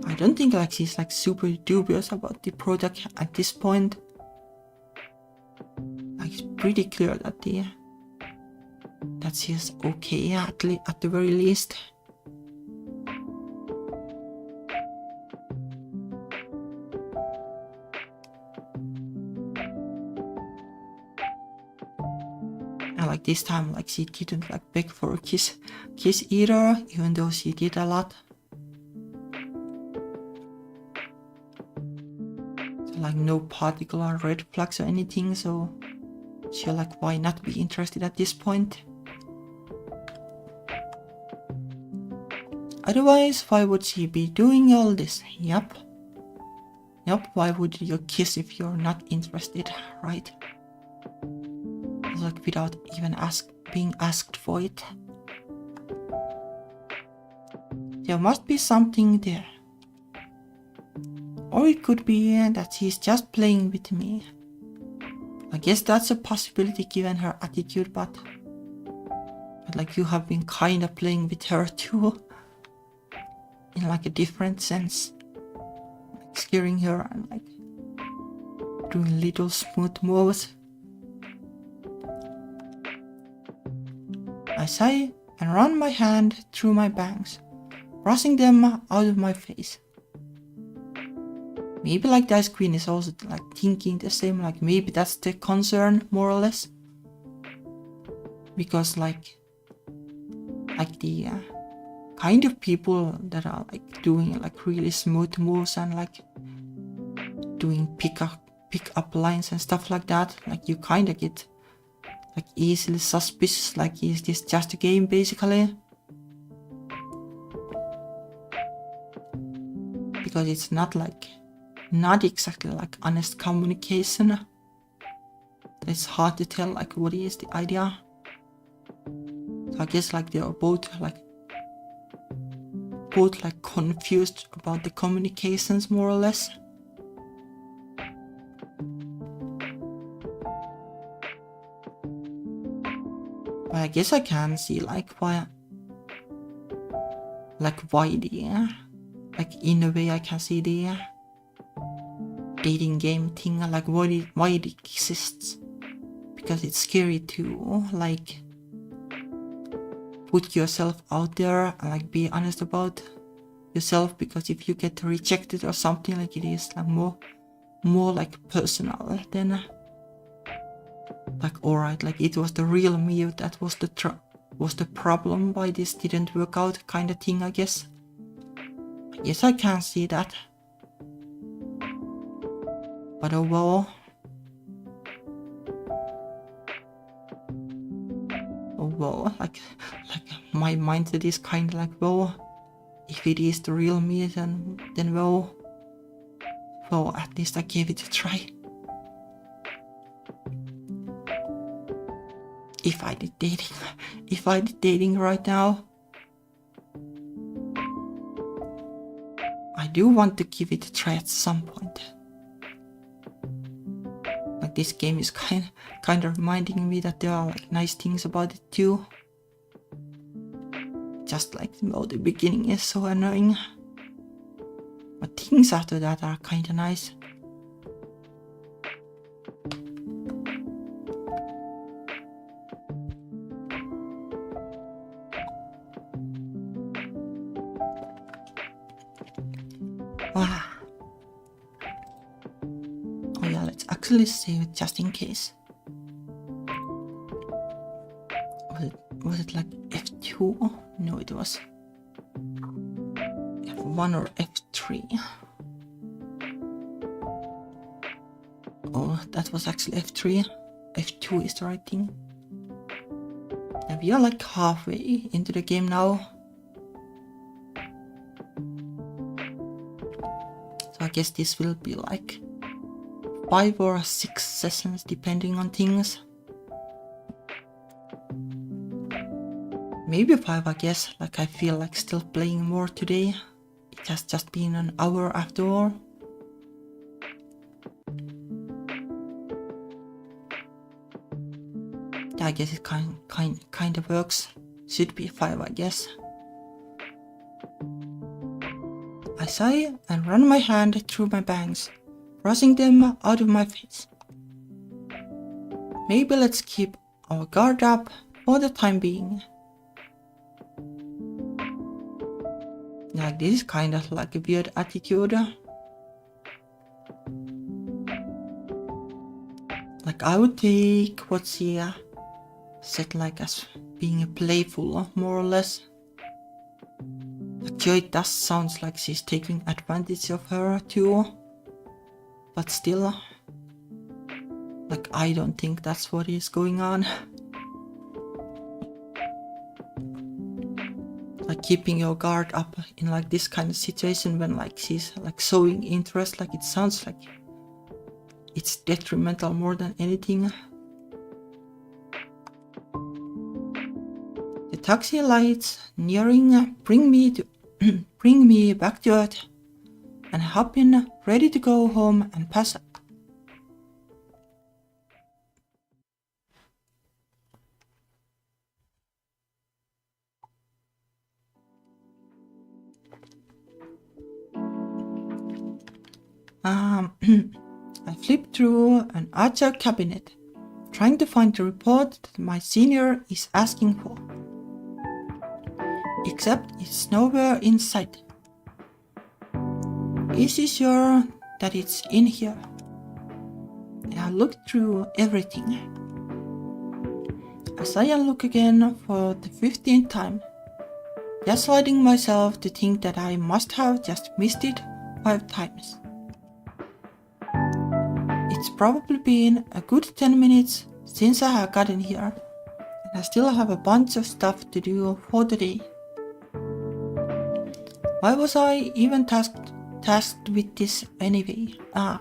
I don't think like she's like super dubious about the product at this point. Like, it's pretty clear that she's okay at the very least. And like this time, like she didn't like beg for a kiss either, even though she did a lot. Like no particular red flags or anything, so she like, why not be interested at this point? Otherwise, why would she be doing all this? Yep, why would you kiss if you're not interested, right? Like without even being asked for it. There must be something there. Or it could be that she's just playing with me. I guess that's a possibility given her attitude, but like you have been kind of playing with her too. In like a different sense. Like scaring her and like doing little smooth moves. I sigh and run my hand through my bangs, brushing them out of my face. Maybe like the Ice Queen is also like thinking the same, like maybe that's the concern more or less. Because like the kind of people that are like doing like really smooth moves and like doing pick up lines and stuff like that, like you kind of get like easily suspicious, like is this just a game basically? Because it's not exactly like honest communication. It's hard to tell like what is the idea. So I guess like they are both confused about the communications more or less. I guess I can see like why the like in a way I can see the dating game thing, like why it exists, because it's scary to like put yourself out there and like be honest about yourself, because if you get rejected or something, like it is like more like personal than like, alright, like it was the real me that was the problem, why this didn't work out kind of thing, I guess. Yes, I can see that. But oh well. Oh well, like my mindset is kind of like, well, if it is the real me, then well, at least I gave it a try. If I did dating right now, I do want to give it a try at some point. Like this game is kind of reminding me that there are like nice things about it too. Just like, well, the beginning is so annoying, but things after that are kind of nice. Oh yeah, let's actually save it just in case. Was it like F2? Oh, no, it was F1 or F3. Oh, that was actually F3. F2 is the right thing. And we are like halfway into the game now. So I guess this will be like 5 or 6 sessions depending on things. Maybe 5, I guess. Like I feel like still playing more today. It has just been an hour after all. Yeah, I guess it kind of works. Should be 5, I guess. I sigh and run my hand through my bangs, brushing them out of my face. Maybe let's keep our guard up for the time being. Like this is kind of like a weird attitude. Like I would take what she said like as being playful, more or less. Actually, it does sound like she's taking advantage of her too. But still, like I don't think that's what is going on. Like keeping your guard up in like this kind of situation when like she's like showing interest, like it sounds like it's detrimental more than anything. The taxi lights nearing bring me back to Earth, and hop in, ready to go home and pass out. I flip through an archer cabinet, trying to find the report that my senior is asking for. Except it's nowhere in sight. Is he sure that it's in here? I looked through everything. As I look again for the 15th time, gaslighting myself to think that I must have just missed it 5 times. It's probably been a good 10 minutes since I have gotten here, and I still have a bunch of stuff to do for the day. Why was I even tasked with this anyway? I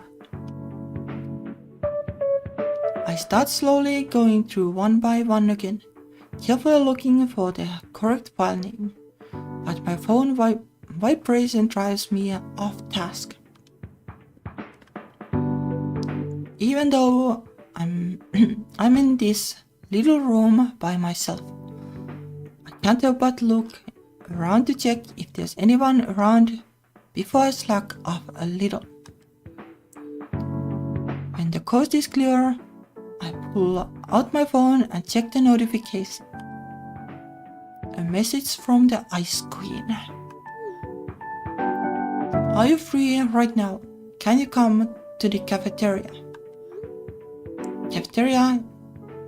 start slowly going through one by one again, carefully looking for the correct file name, but my phone vibration drives me off task. Even though I'm in this little room by myself, can't help but look around to check if there's anyone around before I slack off a little. When the coast is clear, I pull out my phone and check the notification. A message from the Ice Queen. Are you free right now? Can you come to the cafeteria? Cafeteria,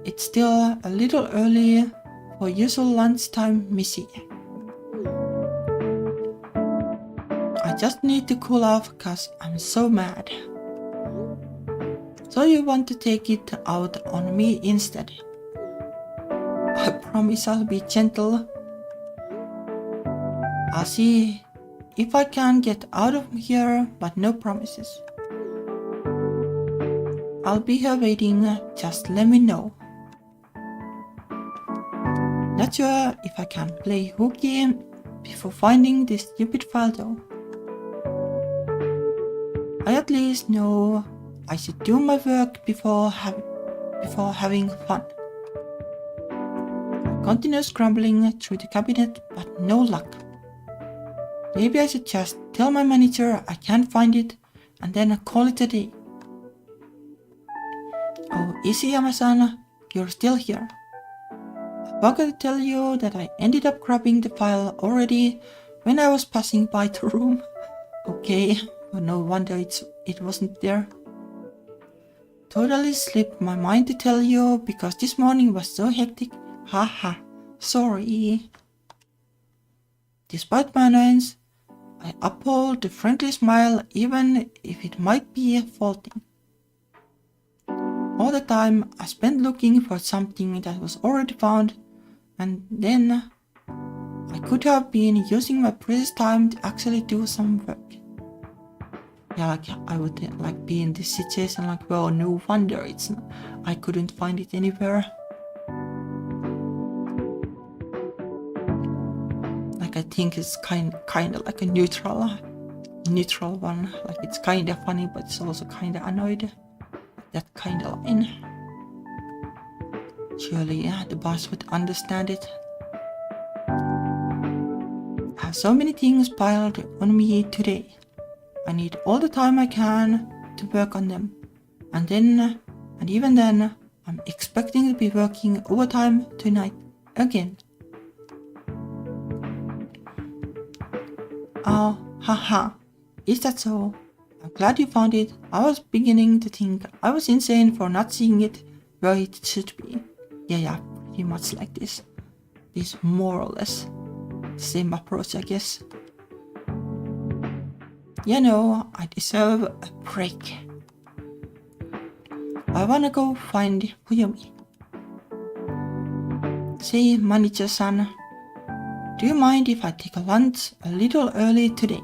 it's still a little early for usual lunchtime, Missy. I just need to cool off cause I'm so mad. So you want to take it out on me instead? I promise I'll be gentle. I'll see if I can get out of here, but no promises. I'll be here waiting, just let me know. Not sure if I can play hooky before finding this stupid file though. I at least know I should do my work before having fun. I continue scrambling through the cabinet, but no luck. Maybe I should just tell my manager I can't find it and then call it a day. Oh, Isayama-san, you're still here. I forgot to tell you that I ended up grabbing the file already when I was passing by the room. Okay, but no wonder it wasn't there. Totally slipped my mind to tell you because this morning was so hectic. Haha, sorry. Despite my annoyance, I uphold the friendly smile even if it might be faulty. All the time I spent looking for something that was already found, and then I could have been using my precious time to actually do some work. Yeah, like I would like be in this situation like, well, no wonder I couldn't find it anywhere. Like I think it's kind of like a neutral one. Like it's kind of funny, but it's also kind of annoyed. That kind of line. Surely, the boss would understand it. I have so many things piled on me today. I need all the time I can to work on them. And even then, I'm expecting to be working overtime tonight again. Oh, haha. Is that so? I'm glad you found it. I was beginning to think I was insane for not seeing it where it should be. Yeah, pretty much like this. This more or less same approach, I guess. You know, I deserve a break. I wanna go find Fuyumi. Say, manager-san, do you mind if I take a lunch a little early today?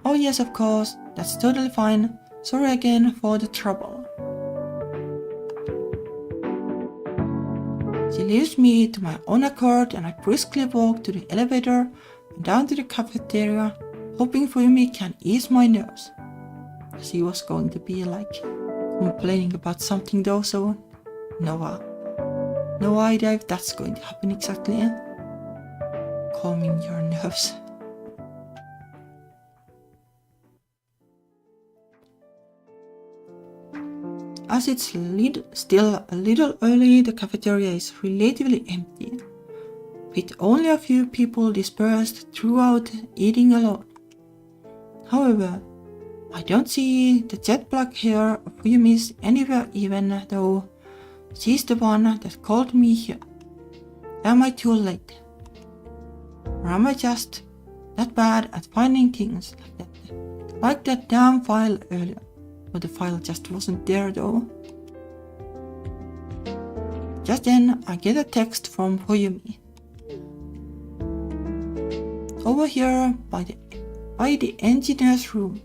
Oh yes, of course, that's totally fine. Sorry again for the trouble. She leaves me to my own accord and I briskly walk to the elevator and down to the cafeteria, hoping Fuyumi can ease my nerves. She was going to be like complaining about something though, so no idea if that's going to happen exactly. Calming your nerves. As it's still a little early, the cafeteria is relatively empty, with only a few people dispersed throughout eating alone. However, I don't see the jet black hair of Fuyumi anywhere, even though she's the one that called me here. Am I too late? Or am I just that bad at finding things like that damn file earlier? But the file just wasn't there though. Just then I get a text from Fuyumi. Over here by the engineer's room,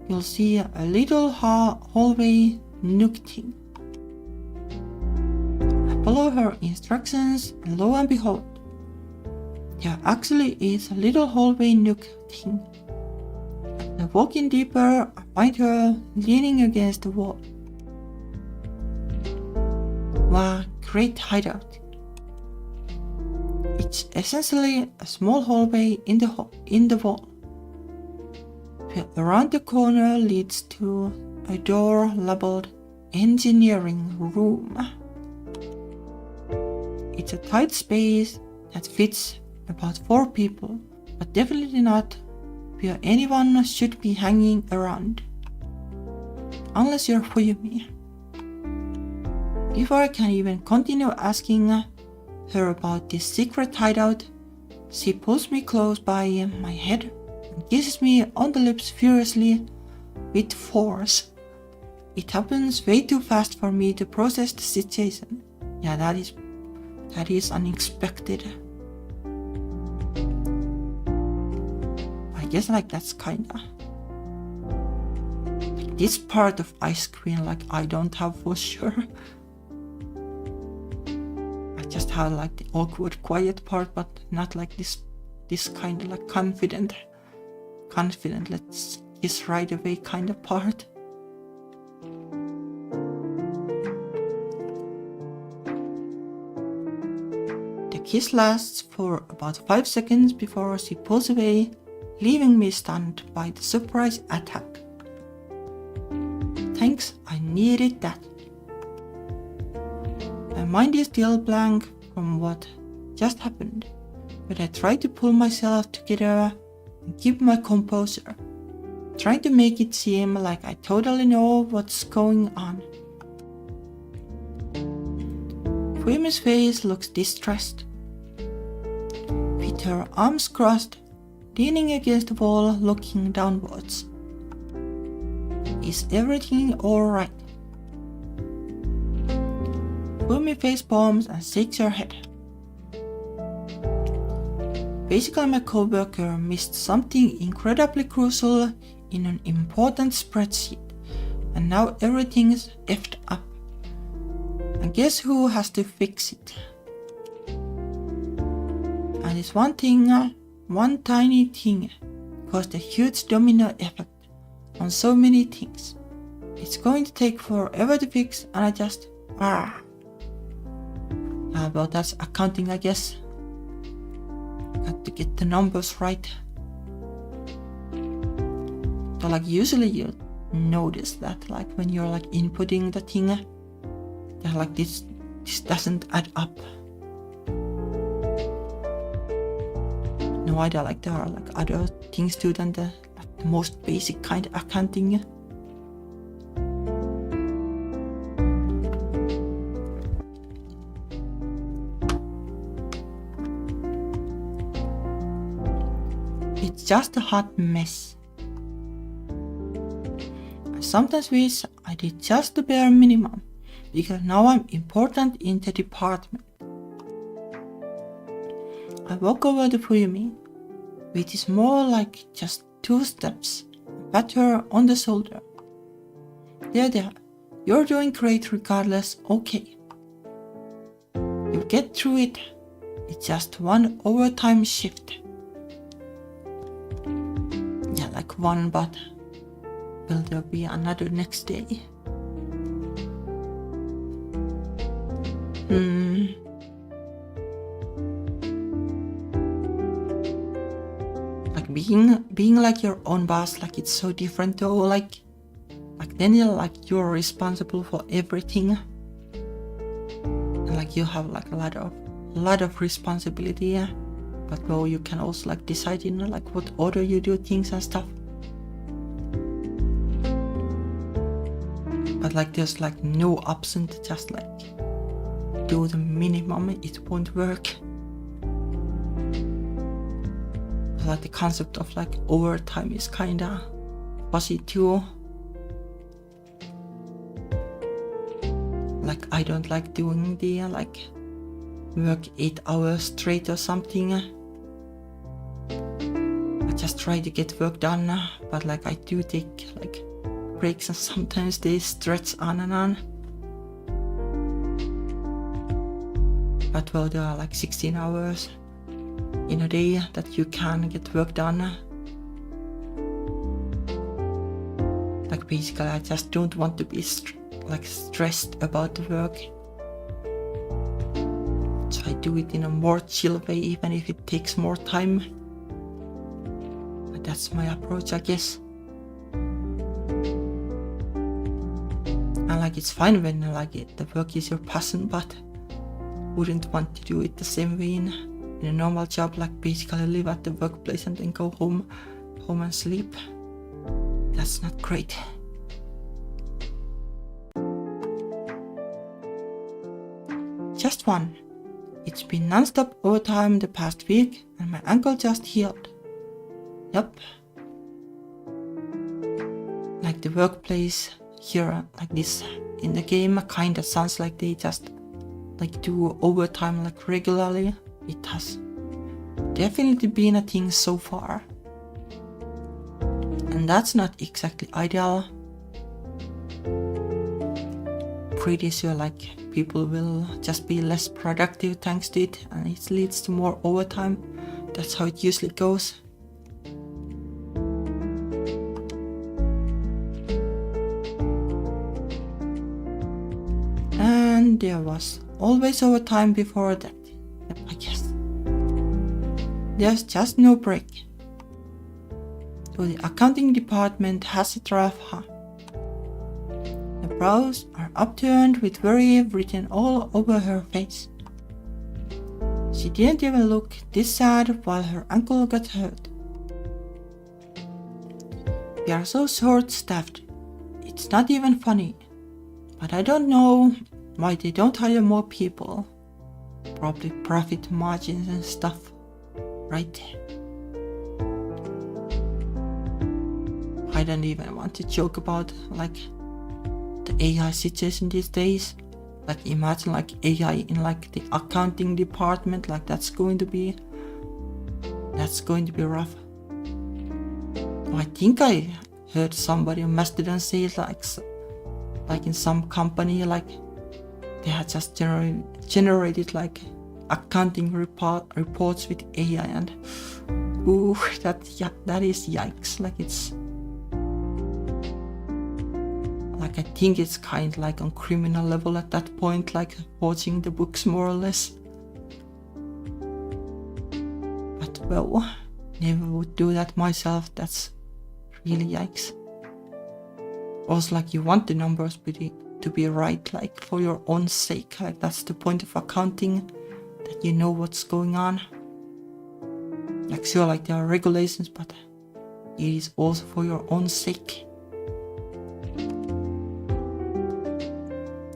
you'll see a little hallway nook thing. I follow her instructions and lo and behold, there actually is a little hallway nook thing. I walk in deeper, I find her leaning against the wall. Wow, great hideout. It's essentially a small hallway in the wall. Around the corner leads to a door labeled engineering room. It's a tight space that fits about 4 people, but definitely not where anyone should be hanging around. Unless you're Fuyumi. Before I can even continue asking her about this secret hideout, she pulls me close by my head and kisses me on the lips furiously with force. It happens way too fast for me to process the situation. Yeah, that is unexpected. I guess like that's kinda like this part of Ice Queen, like I don't have for sure. I just have like the awkward quiet part, but not like this kind of like confident let's kiss right away kind of part. The kiss lasts for about 5 seconds before she pulls away, leaving me stunned by the surprise attack. Thanks, I needed that. My mind is still blank from what just happened, but I try to pull myself together and keep my composure, trying to make it seem like I totally know what's going on. Fuyumi's face looks distressed. With her arms crossed, leaning against the wall, looking downwards. Is everything alright? Fuyumi face palms and shakes her head. Basically, my coworker missed something incredibly crucial in an important spreadsheet, and now everything's effed up. And guess who has to fix it? And this one tiny thing, caused a huge domino effect on so many things. It's going to take forever to fix, and I just well, that's accounting, I guess. Got to get the numbers right. So like usually you notice that like when you're like inputting the thing, that like this doesn't add up. No idea, like there are like other things too than the most basic kind of accounting. It's just a hot mess. I sometimes wish I did just the bare minimum, because now I'm important in the department. I walk over to Fuyumi, which is more like just 2 steps, pat her on the shoulder. There, you're doing great regardless, okay. You'll get through it, it's just one overtime shift. Yeah, like one, but will there be another next day? Like being like your own boss, like it's so different though, like then you're responsible for everything. And like you have like a lot of responsibility, yeah. But though you can also like decide in like what order you do things and stuff. But like there's like no option to just like do the minimum, it won't work. Like the concept of like overtime is kinda fuzzy too. Like I don't like doing the like work 8 hours straight or something. I just try to get work done, but like I do take like breaks and sometimes they stretch on and on. But well, there are like 16 hours in a day that you can get work done. Like basically I just don't want to be stressed about the work. So I do it in a more chill way, even if it takes more time. But that's my approach, I guess. And like it's fine when like the work is your passion, but wouldn't want to do it the same way in a normal job, like basically live at the workplace and then go home and sleep. That's not great. Just one. It's been non-stop overtime the past week and my ankle just healed. Yup. Like the workplace here, like this in the game, kinda sounds like they just like do overtime like regularly. It has definitely been a thing so far. And that's not exactly ideal. Pretty sure like people will just be less productive thanks to it, and it leads to more overtime. That's how it usually goes. And there was always overtime before that, I guess. There's just no break. So the accounting department has it rough, huh? The brows are upturned with worry written all over her face. She didn't even look this sad while her ankle got hurt. We are so short-staffed. It's not even funny. But I don't know why they don't hire more people. Probably profit margins and stuff, right? I don't even want to joke about like the AI situation these days. Like imagine like AI in like the accounting department, like that's going to be rough. I think I heard somebody on Mastodon say it like in some company, like they had just generated like accounting reports with AI, and ooh, that is yikes. Like it's like I think it's kind of like on criminal level at that point, like forging the books more or less. But well, never would do that myself. That's really yikes. Also, like you want the numbers to be right, like for your own sake. Like that's the point of accounting, that you know what's going on. Like sure, like there are regulations, but it is also for your own sake.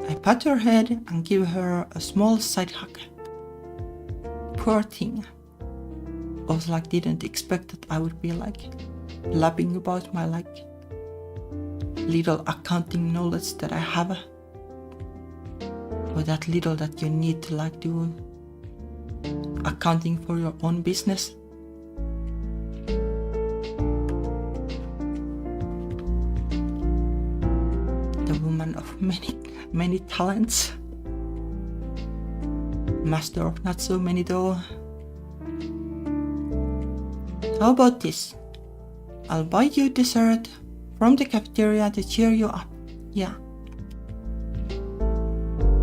I pat her head and give her a small side hug. Poor thing. Also like didn't expect that I would be like blabbing about my like little accounting knowledge that I have. Or that little that you need to like do accounting for your own business. The woman of many talents. Master of not so many though. How about this? I'll buy you dessert from the cafeteria to cheer you up. Yeah.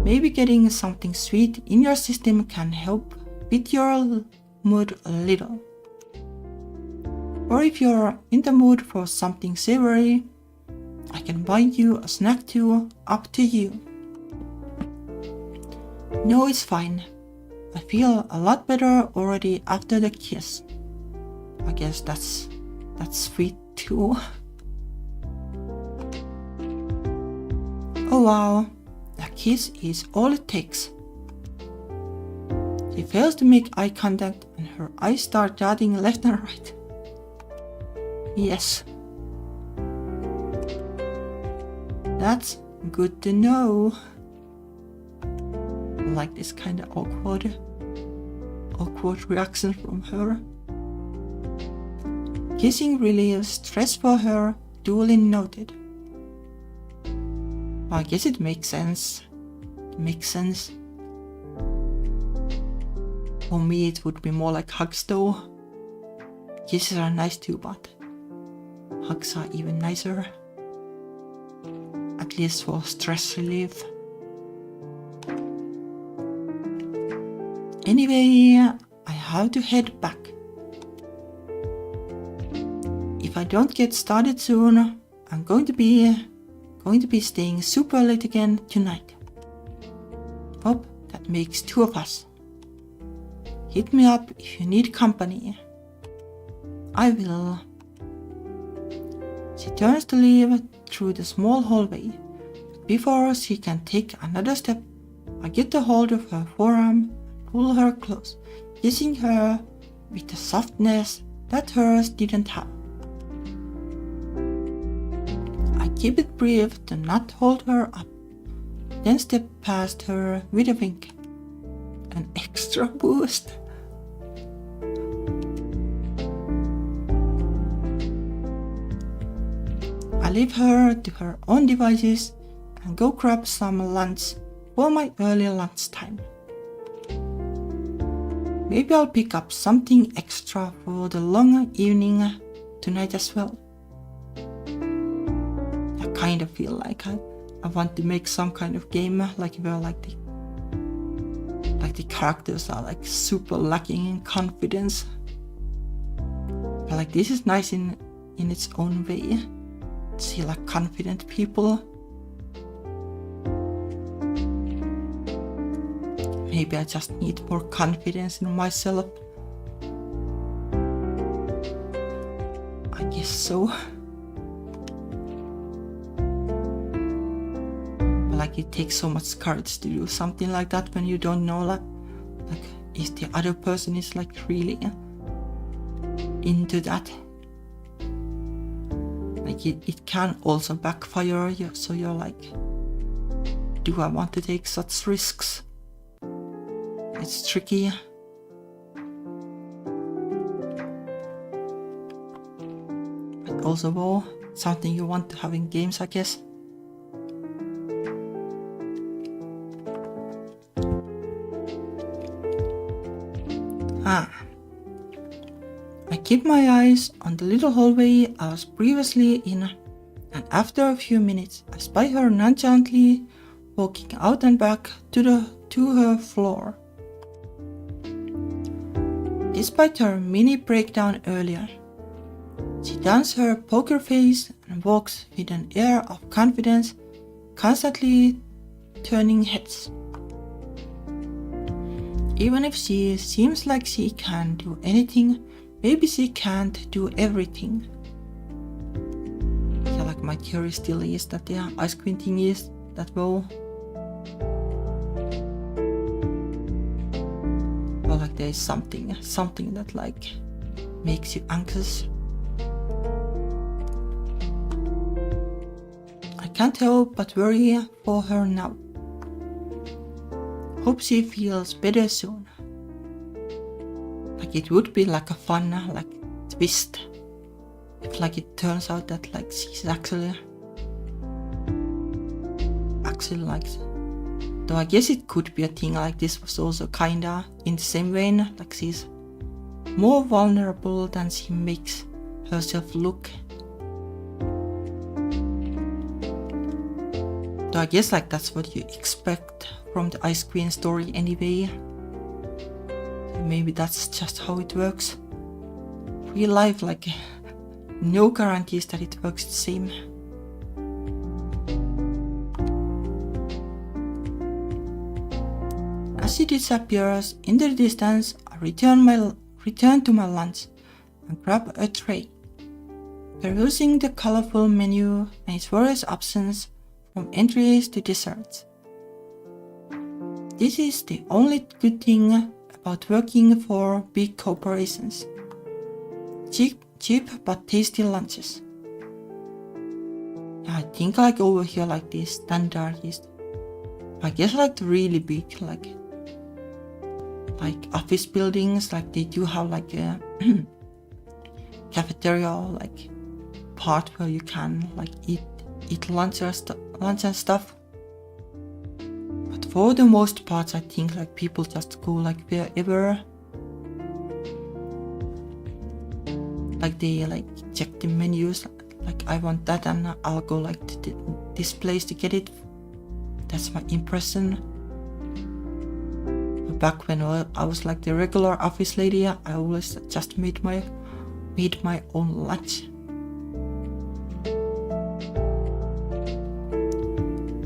Maybe getting something sweet in your system can help with your mood a little. Or if you're in the mood for something savory, I can buy you a snack too, up to you. No, it's fine. I feel a lot better already after the kiss. I guess that's sweet too. Oh wow, a kiss is all it takes. She fails to make eye contact and her eyes start darting left and right. Yes. That's good to know. I like this kind of awkward reaction from her. Kissing relieves stress for her, duly noted. I guess it makes sense. For me it would be more like hugs though. Kisses are nice too, but hugs are even nicer. At least for stress relief. Anyway, I have to head back. If I don't get started soon, I'm going to be staying super late again tonight. Oh, that makes 2 of us. Hit me up if you need company. I will. She turns to leave through the small hallway. Before she can take another step, I get a hold of her forearm, pull her close, kissing her with a softness that hers didn't have. I keep it brief to not hold her up, then step past her with a wink. An extra boost. I leave her to her own devices and go grab some lunch for my early lunchtime. Maybe I'll pick up something extra for the long evening tonight as well. I kind of feel like I want to make some kind of game like where the characters are like super lacking in confidence. But like this is nice in its own way. See like confident people. Maybe I just need more confidence in myself. I guess so. But like it takes so much courage to do something like that when you don't know like if the other person is like really into that. Like it can also backfire you, so you're like, do I want to take such risks? It's tricky. But also something you want to have in games, I guess. I keep my eyes on the little hallway I was previously in, and after a few minutes I spy her nonchalantly walking out and back to her floor. Despite her mini breakdown earlier, she dons her poker face and walks with an air of confidence, constantly turning heads. Even if she seems like she can do anything, maybe she can't do everything. Yeah, like my theory still is that the ice queen thing is that well. Well, like there is something that like makes you anxious. I can't help but worry for her now. Hope she feels better soon. Like it would be like a fun like twist if like it turns out that like she's actually like, though I guess it could be a thing like this was also kinda in the same vein, like she's more vulnerable than she makes herself look. Though I guess like that's what you expect from the Ice Queen story anyway. Maybe that's just how it works. Real life, like, no guarantees that it works the same. As she disappears in the distance, I return to my lunch and grab a tray, perusing the colorful menu and its various options from entries to desserts. This is the only good thing about working for big corporations. Cheap but tasty lunches. I think like over here like this standard is, I guess like the really big like office buildings, like they do have like a cafeteria or like part where you can like eat lunch and stuff. But for the most part, I think like people just go like wherever. Like they like check the menus, like I want that and I'll go like to this place to get it. That's my impression. back when I was like the regular office lady, I always just made my own lunch.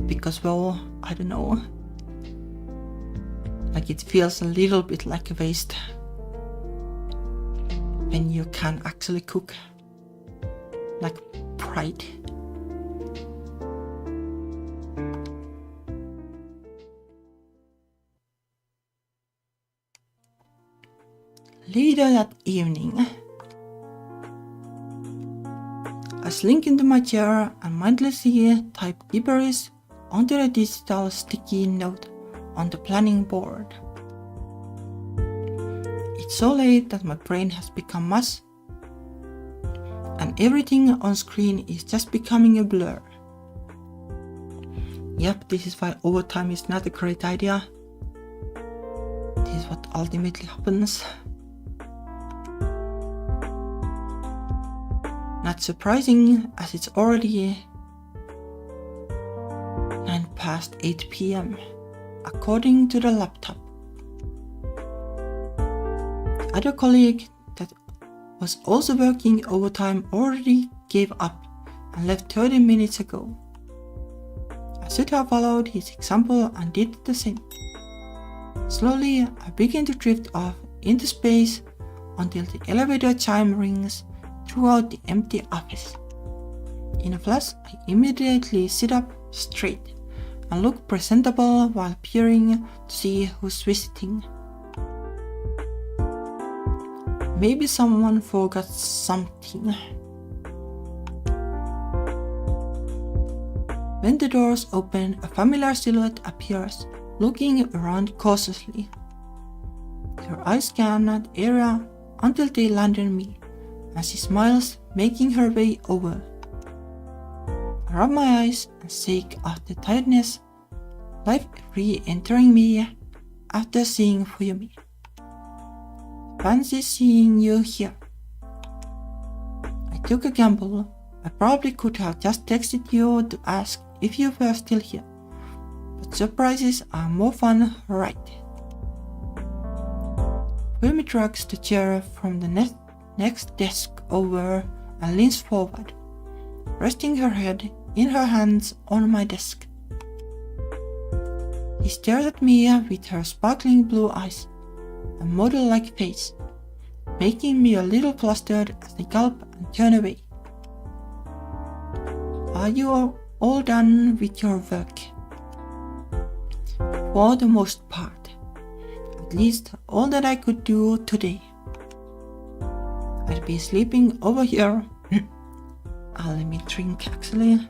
Because, well, I don't know, like it feels a little bit like a waste when you can actually cook, like pride. Later that evening, I slink into my chair and mindlessly type gibberish onto the digital sticky note on the planning board. It's so late that my brain has become mush, and everything on screen is just becoming a blur. Yep, this is why overtime is not a great idea. This is what ultimately happens. Not surprising, as it's already 8 p.m. according to the laptop. The other colleague that was also working overtime already gave up and left 30 minutes ago. I should have followed his example and did the same. Slowly, I begin to drift off into space until the elevator chime rings throughout the empty office. In a flash, I immediately sit up straight and look presentable while peering to see who's visiting. Maybe someone forgot something. When the doors open, a familiar silhouette appears, looking around cautiously. Her eyes scan the area until they land on me, and she smiles, making her way over. I rub my eyes and shake off the tiredness, life re-entering me after seeing Fuyumi. Fancy seeing you here. I took a gamble. I probably could have just texted you to ask if you were still here, but surprises are more fun, right? Fuyumi drags the chair from the next desk over and leans forward, resting her head in her hands on my desk. She stares at me with her sparkling blue eyes and model-like face, making me a little flustered as I gulp and turn away. Are you all done with your work? For the most part. At least all that I could do today. I'd be sleeping over here. Let me drink actually.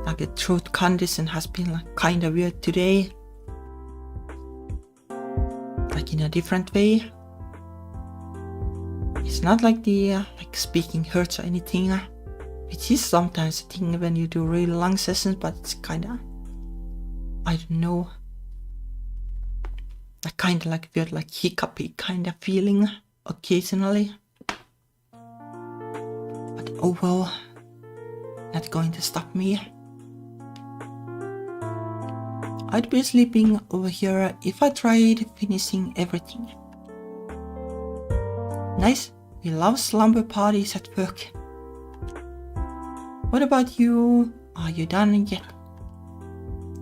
Like the throat condition has been like kinda weird today. Like in a different way. It's not like the like speaking hurts or anything, which is sometimes a thing when you do really long sessions, but it's kinda, I don't know, like kinda like weird, like hiccupy kind of feeling occasionally. But oh well, not going to stop me. I'd be sleeping over here if I tried finishing everything. Nice, we love slumber parties at work. What about you? Are you done yet?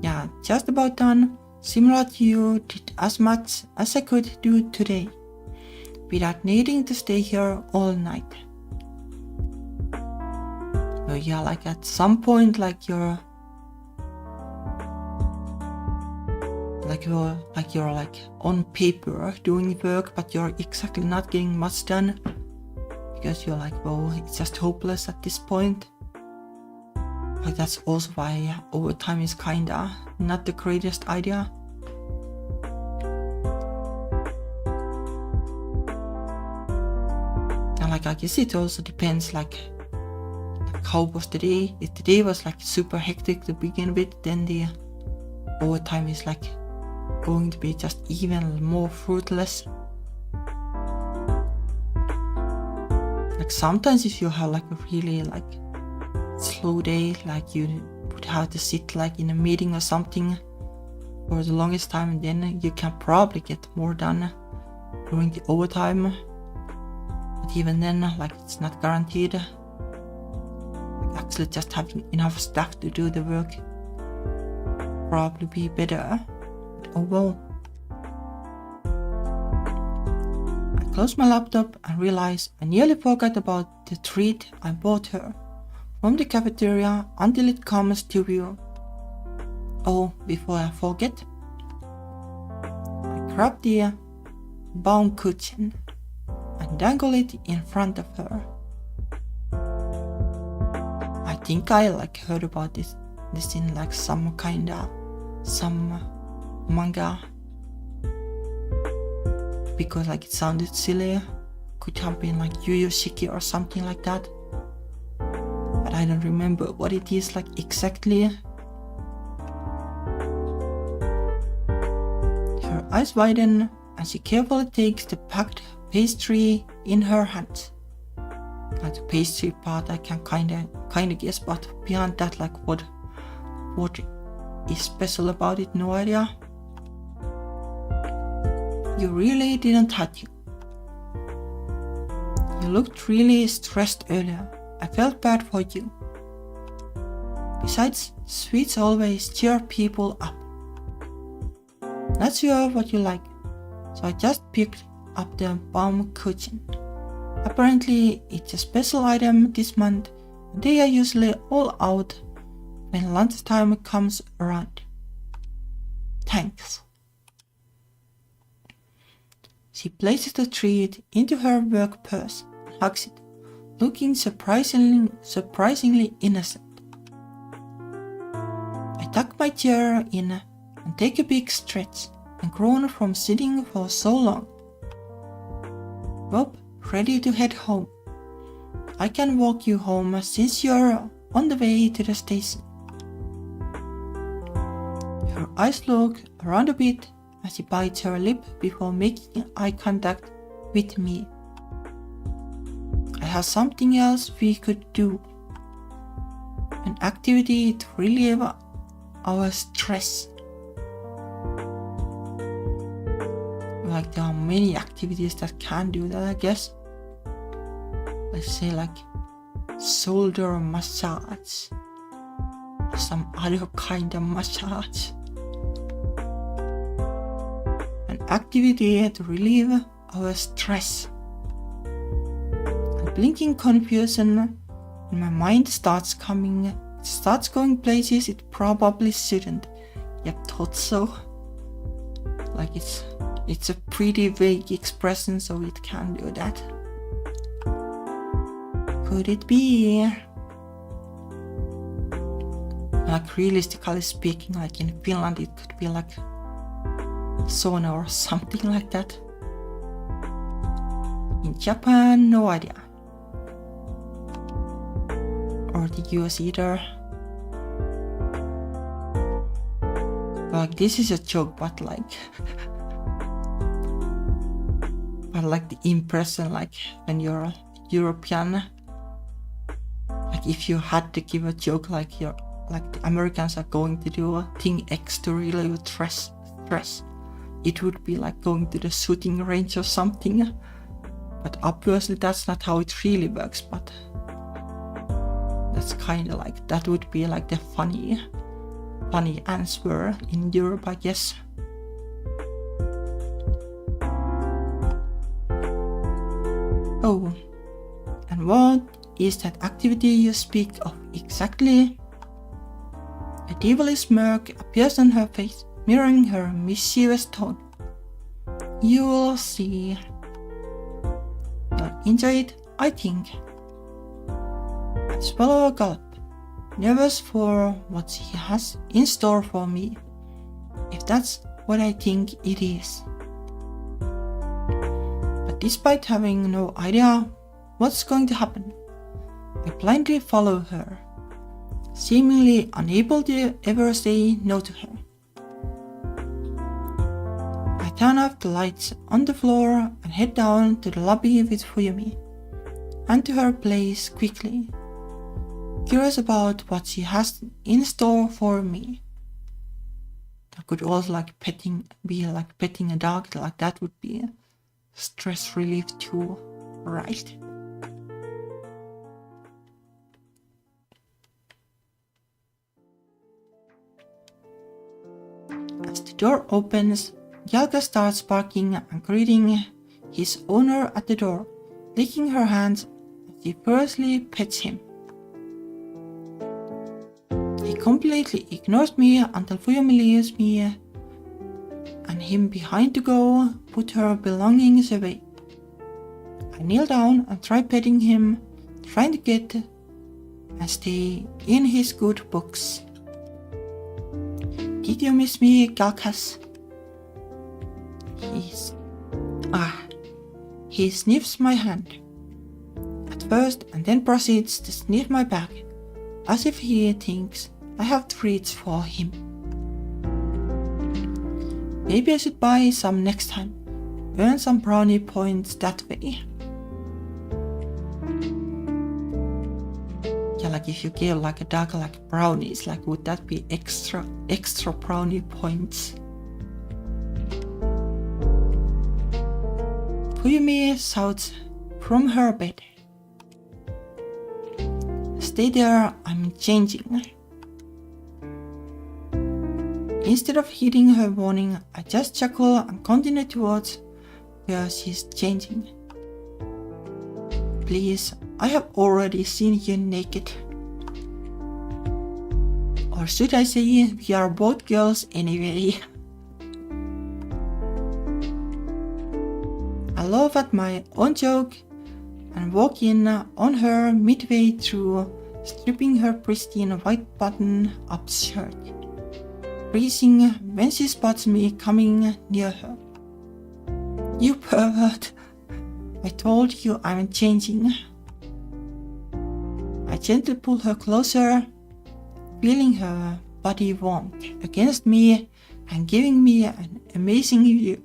Yeah, just about done. Similar to you, did as much as I could do today, without needing to stay here all night. So yeah, like at some point, like you're on paper doing work, but you're exactly not getting much done because you're like, well, it's just hopeless at this point. But that's also why overtime is kinda not the greatest idea. And like I guess it also depends like how was the day. If the day was like super hectic to begin with, then the overtime is like going to be just even more fruitless. Like sometimes if you have like a really like slow day, like you would have to sit like in a meeting or something for the longest time, and then you can probably get more done during the overtime. But even then, like it's not guaranteed. Like actually just having enough staff to do the work probably be better. But oh well. I closed my laptop and realized I nearly forgot about the treat I bought her from the cafeteria until it comes to view. Oh, before I forget, I grabbed the Baumkuchen and dangled it in front of her. I think I like heard about this in like some manga, because like it sounded silly. Could have been like Yu Yu Shiki or something like that, but I don't remember what it is like exactly. Her eyes widen and she carefully takes the packed pastry in her hands. Like the pastry part I can kinda guess, but beyond that, like what is special about it, no idea. You really didn't have to. You looked really stressed earlier. I felt bad for you. Besides, sweets always cheer people up. Not sure what you like, so I just picked up the Baumkuchen. Apparently, it's a special item this month, and they are usually all out when lunchtime comes around. Thanks. She places the treat into her work purse and hugs it, looking surprisingly innocent. I tuck my chair in and take a big stretch and groan from sitting for so long. Rob, ready to head home. I can walk you home since you're on the way to the station. Her eyes look around a bit as she bites her lip before making eye contact with me. I have something else we could do. An activity to relieve our stress. Like there are many activities that can do that, I guess. Let's say like shoulder massage or some other kind of massage. An activity to relieve our stress. And blinking confusion, and my mind starts going places it probably shouldn't. Yep, thought so. Like it's a pretty vague expression, so it can do that. Could it be? Like realistically speaking, like in Finland it could be like sauna or something like that. In Japan, no idea. Or the US either. Like this is a joke, but like but like the impression, like when you're European, like if you had to give a joke, like the Americans are going to do a thing X to relieve stress, it would be like going to the shooting range or something. But obviously that's not how it really works, but that's kind of like, that would be like the funny answer in Europe, I guess. Oh, and what is that activity you speak of exactly? A devilish smirk appears on her face, mirroring her mischievous tone. You'll see. You'll enjoy it, I think. I swallow a gulp, nervous for what she has in store for me, if that's what I think it is. But despite having no idea what's going to happen, I blindly follow her, seemingly unable to ever say no to her. I turn off the lights on the floor and head down to the lobby with Fuyumi. ran to her place quickly, curious about what she has in store for me. I could also be like petting a dog, like that would be stress relief too, right? As the door opens, Yalka starts barking and greeting his owner at the door, licking her hands as she furiously pets him. He completely ignores me until Fuyumi leaves me and him behind to go put her belongings away. I kneel down and try petting him, trying to get and stay in his good books. Did you miss me, Galkas? He sniffs my hand at first and then proceeds to sniff my back, as if he thinks I have treats for him. Maybe I should buy some next time, earn some brownie points that way. Yeah, like if you give like a dog like brownies, like would that be extra brownie points? Fuyumi shouts from her bed. Stay there, I'm changing. Instead of heeding her warning, I just chuckle and continue towards where she's changing. Please, I have already seen you naked. Or should I say, we are both girls anyway. I laugh at my own joke and walk in on her midway through, stripping her pristine white button-up shirt, freezing when she spots me coming near her. You pervert! I told you I'm changing. I gently pull her closer, feeling her body warmth against me and giving me an amazing view.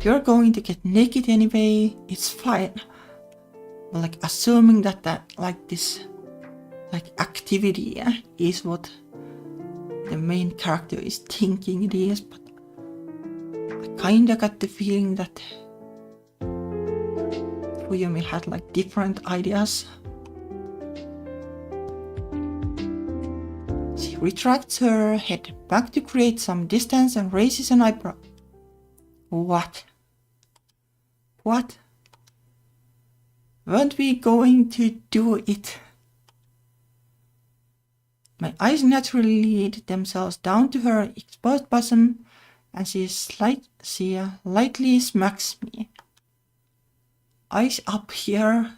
You're going to get naked anyway, it's fine. But like assuming that this activity is what the main character is thinking it is, but I kinda got the feeling that Fuyumi had like different ideas. She retracts her head back to create some distance and raises an eyebrow. What? What? Weren't we going to do it? My eyes naturally lead themselves down to her exposed bosom, and she lightly smacks me. Eyes up here.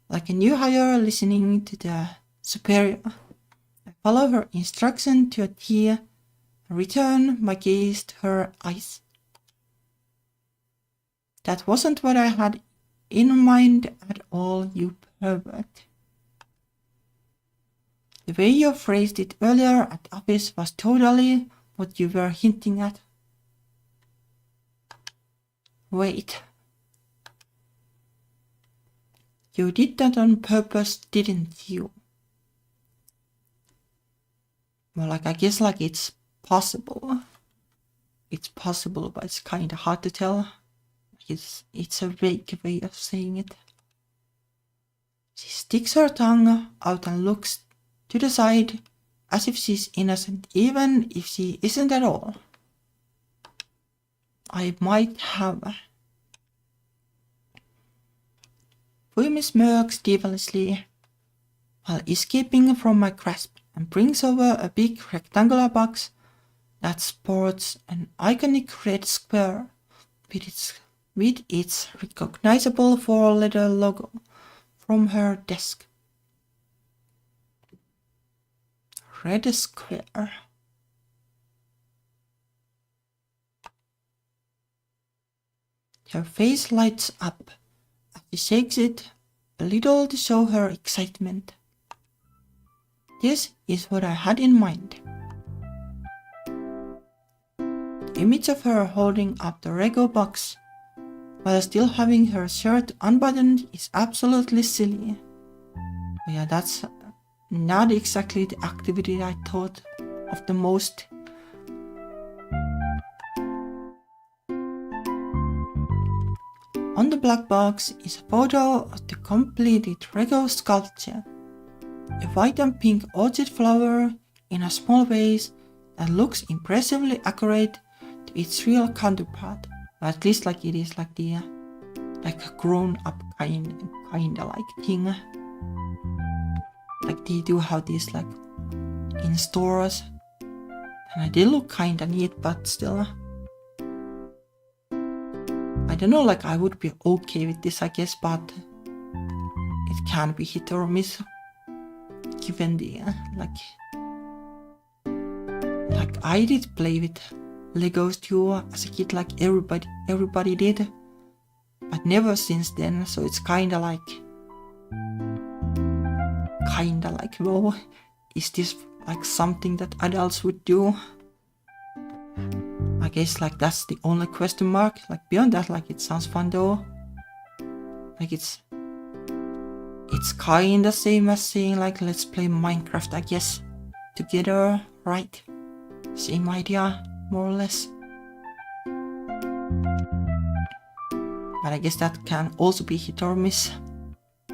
Like a new hire listening to the superior, I follow her instruction to a T and return my gaze to her eyes. That wasn't what I had in mind at all, you pervert. The way you phrased it earlier at the office was totally what you were hinting at. Wait. You did that on purpose, didn't you? Well, I guess it's possible. It's possible, but it's kind of hard to tell. It's a vague way of saying it. She sticks her tongue out and looks to the side as if she's innocent, even if she isn't at all. I might have. Fuyumi smirks devilishly while escaping from my grasp and brings over a big rectangular box that sports an iconic red square with its recognizable four-letter logo from her desk. Red square. Her face lights up as she shakes it a little to show her excitement. This is what I had in mind. image of her holding up the Lego box while still having her shirt unbuttoned is absolutely silly. Yeah, that's not exactly the activity I thought of the most. On the black box is a photo of the completed Lego sculpture. A white and pink orchid flower in a small vase that looks impressively accurate to its real counterpart. Or at least like it is like the like a grown-up kinda like thing. Like they do have these like in stores. And they look kinda neat, but still. I don't know, like I would be okay with this, I guess, but it can be hit or miss. Given the like I did play with Legos too as a kid, like everybody did, but never since then. So it's kinda like, well, is this like something that adults would do? I guess like that's the only question mark. Like beyond that, like it sounds fun though. Like it's kinda same as saying like let's play Minecraft, I guess, together, right? Same idea, more or less. But I guess that can also be hit or miss,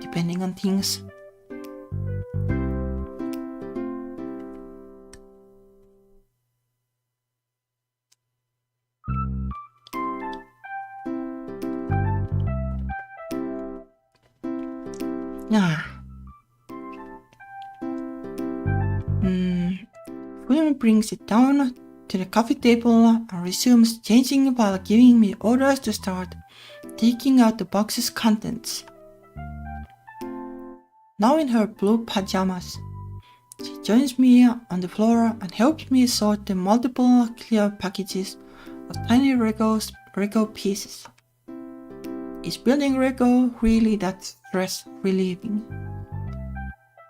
depending on things. Fuyumi brings it down to the coffee table and resumes changing while giving me orders to start taking out the box's contents. Now in her blue pajamas, she joins me on the floor and helps me sort the multiple clear packages of tiny Lego pieces. Is building Lego really that stress relieving?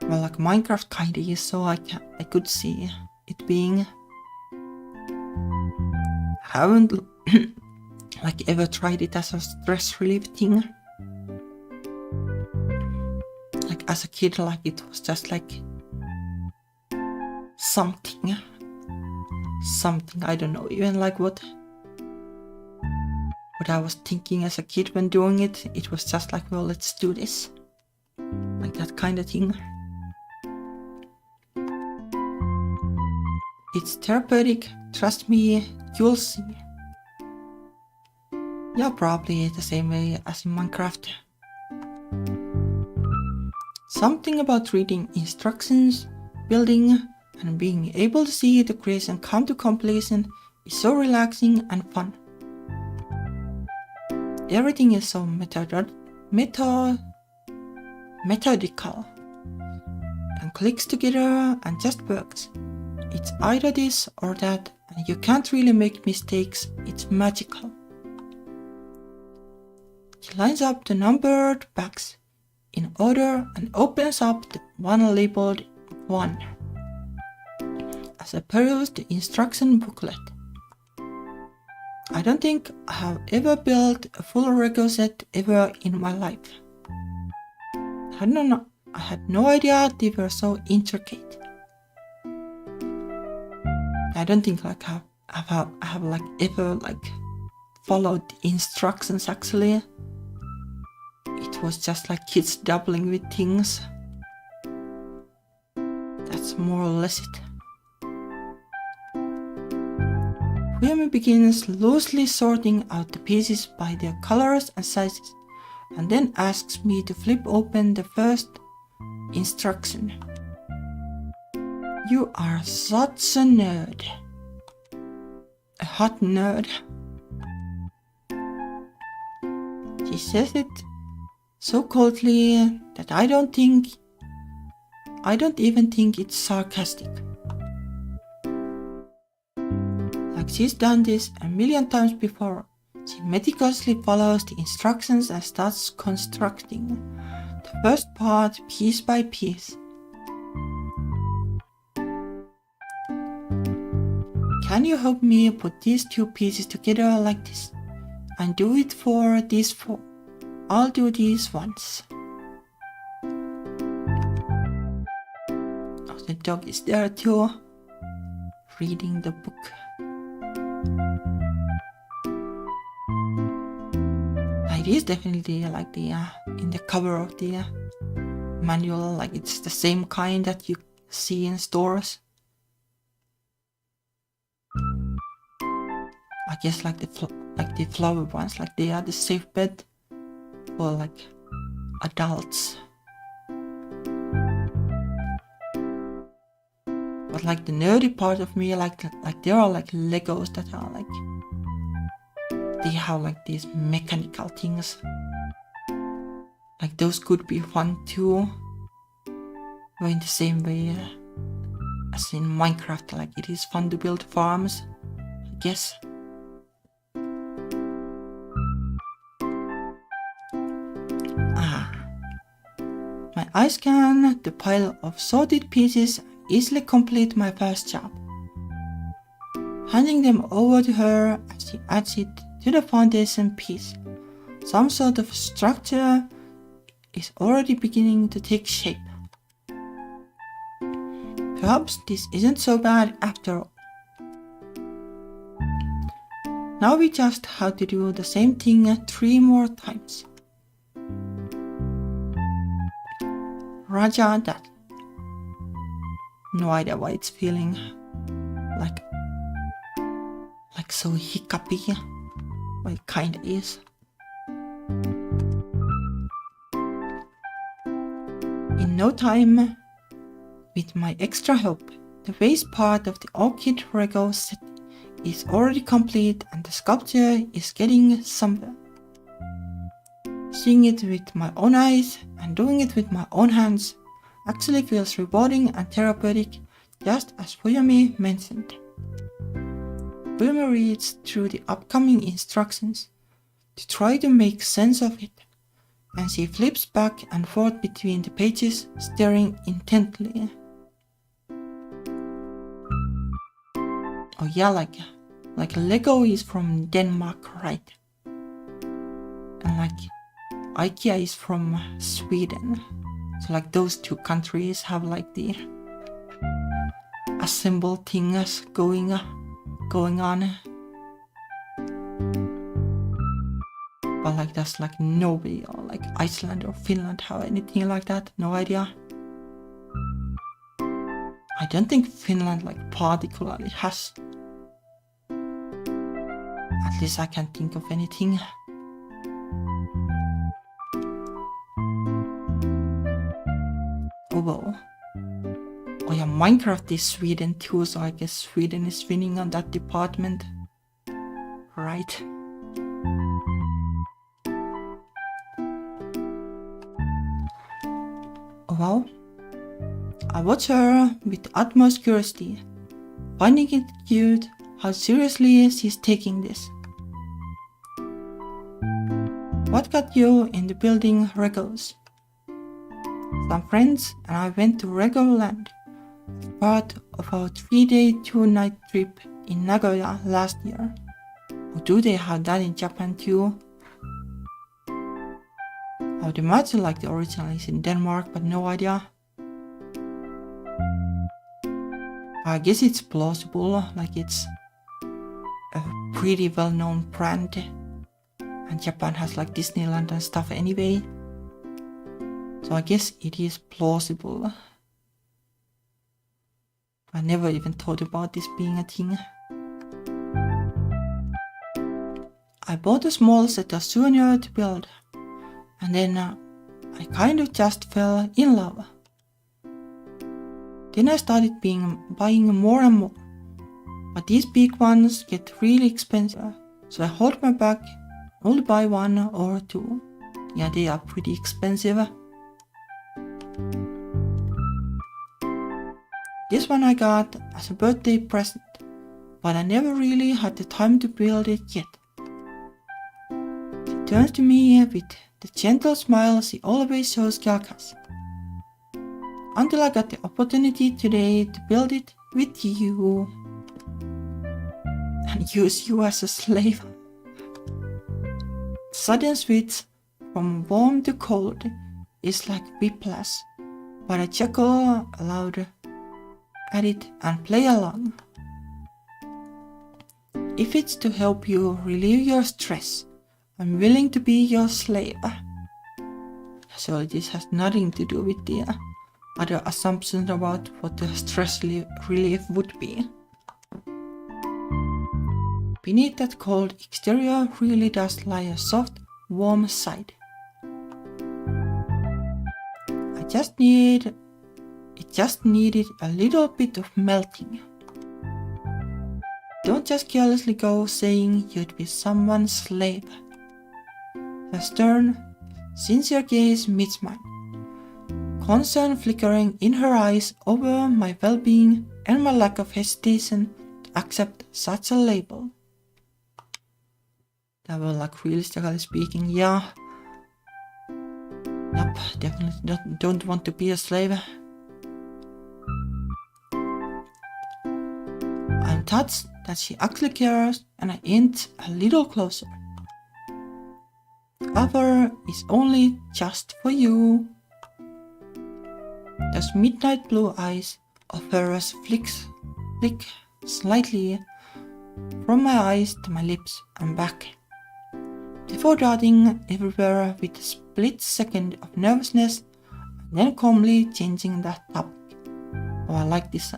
Well, like Minecraft kinda is, so I could see it being. I haven't like ever tried it as a stress relief thing. Like as a kid, like it was just like something, I don't know even like what I was thinking as a kid when doing it. It was just like, well, let's do this, like that kind of thing. It's therapeutic, trust me, you'll see. Yeah, probably the same way as in Minecraft. Something about reading instructions, building, and being able to see the creation come to completion is so relaxing and fun. Everything is so methodical and clicks together and just works. It's either this or that, and you can't really make mistakes. It's magical. She lines up the numbered bags in order and opens up the one labeled 1 as I peruse the instruction booklet. I don't think I have ever built a full Lego set ever in my life. I had no idea they were so intricate. I don't think like I have like ever like followed the instructions actually. It was just like kids dabbling with things. That's more or less it. Fuyumi begins loosely sorting out the pieces by their colors and sizes, and then asks me to flip open the first instruction. You are such a nerd. A hot nerd. She says it so coldly that I don't even think it's sarcastic. Like she's done this a million times before. She meticulously follows the instructions and starts constructing the first part piece by piece. can you help me put these two pieces together like this? And do it for these four. I'll do these once. Oh, the dog is there too, reading the book. It is definitely like the in the cover of the manual, like it's the same kind that you see in stores. I guess like the flower ones, like they are the safe bet for like adults. But like the nerdy part of me, like there are like Legos that are like, they have like these mechanical things. Like those could be fun too. Or in the same way as in Minecraft, like it is fun to build farms, I guess. My eyes scan the pile of sorted pieces easily complete my first job. Handing them over to her as she adds it to the foundation piece. Some sort of structure is already beginning to take shape. Perhaps this isn't so bad after all. Now we just have to do the same thing 3 more times. Roger that. No idea why it's feeling like so hiccupy. Well, it kinda is. In no time, with my extra help, the base part of the orchid Lego set is already complete and the sculpture is getting somewhere. Seeing it with my own eyes and doing it with my own hands actually feels rewarding and therapeutic, just as Fuyumi mentioned. Fuyumi reads through the upcoming instructions to try to make sense of it, and she flips back and forth between the pages, staring intently. Oh yeah, like Lego is from Denmark, right? And like IKEA is from Sweden. So like those two countries have like the assembled things going on. But like that's like Norway or like Iceland or Finland have anything like that, no idea. I don't think Finland like particularly has. At least I can't think of anything. Oh well. Oh yeah, Minecraft is Sweden too, so I guess Sweden is winning on that department. Right. Oh well. I watch her with utmost curiosity, finding it cute how seriously she's taking this. What got you into building Legos? Some friends and I went to Legoland, part of our 3-day 2-night trip in Nagoya last year. Or do they have that in Japan too? I would imagine like the original is in Denmark, but no idea. I guess it's plausible, like it's a pretty well-known brand, and Japan has like Disneyland and stuff anyway. So I guess it is plausible. I never even thought about this being a thing. I bought a small set of souvenirs to build, and then I kind of just fell in love. Then I started buying more and more, but these big ones get really expensive, so I hold my back, only buy 1 or 2. Yeah, they are pretty expensive. This one I got as a birthday present, but I never really had the time to build it yet. She turns to me with the gentle smile she always shows Galkas. Until I got the opportunity today to build it with you. and use you as a slave. Sudden switch from warm to cold is like whiplash, but I chuckle aloud at it and play along. If it's to help you relieve your stress, I'm willing to be your slave. So this has nothing to do with the other assumptions about what the stress relief would be. Beneath that cold exterior really does lie a soft, warm side. It just needed a little bit of melting. Don't just carelessly go saying you'd be someone's slave. Her stern, sincere gaze meets mine, concern flickering in her eyes over my well-being and my lack of hesitation to accept such a label. That was like realistically speaking, yeah. Yep, definitely don't want to be a slave. I'm touched that she actually cares and I inch a little closer. The offer is only just for you. Those midnight blue eyes of hers flick slightly from my eyes to my lips and back, before darting everywhere with a split second of nervousness and then calmly changing that topic. Oh, I like this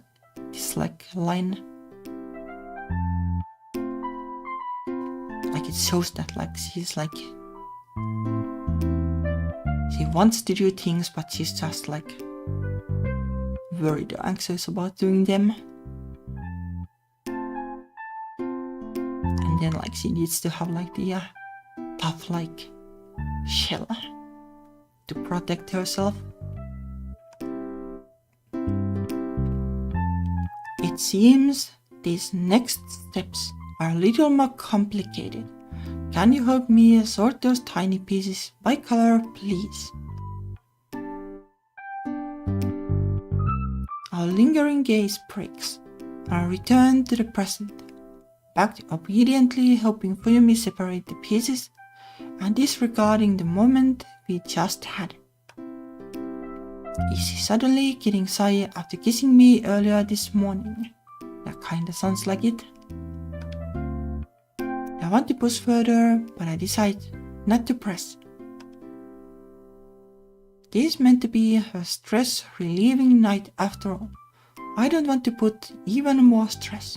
like line. Like it shows that like she's like she wants to do things, but she's just like worried or anxious about doing them. And then like she needs to have like the tough like shell to protect herself. It seems these next steps are a little more complicated. Can you help me sort those tiny pieces by color, please? Our lingering gaze breaks, and I return to the present, back to obediently helping Fuyumi separate the pieces and disregarding the moment we just had. Is he suddenly getting shy after kissing me earlier this morning? That kinda sounds like it. I want to push further, but I decide not to press. This is meant to be her stress-relieving night after all. I don't want to put even more stress.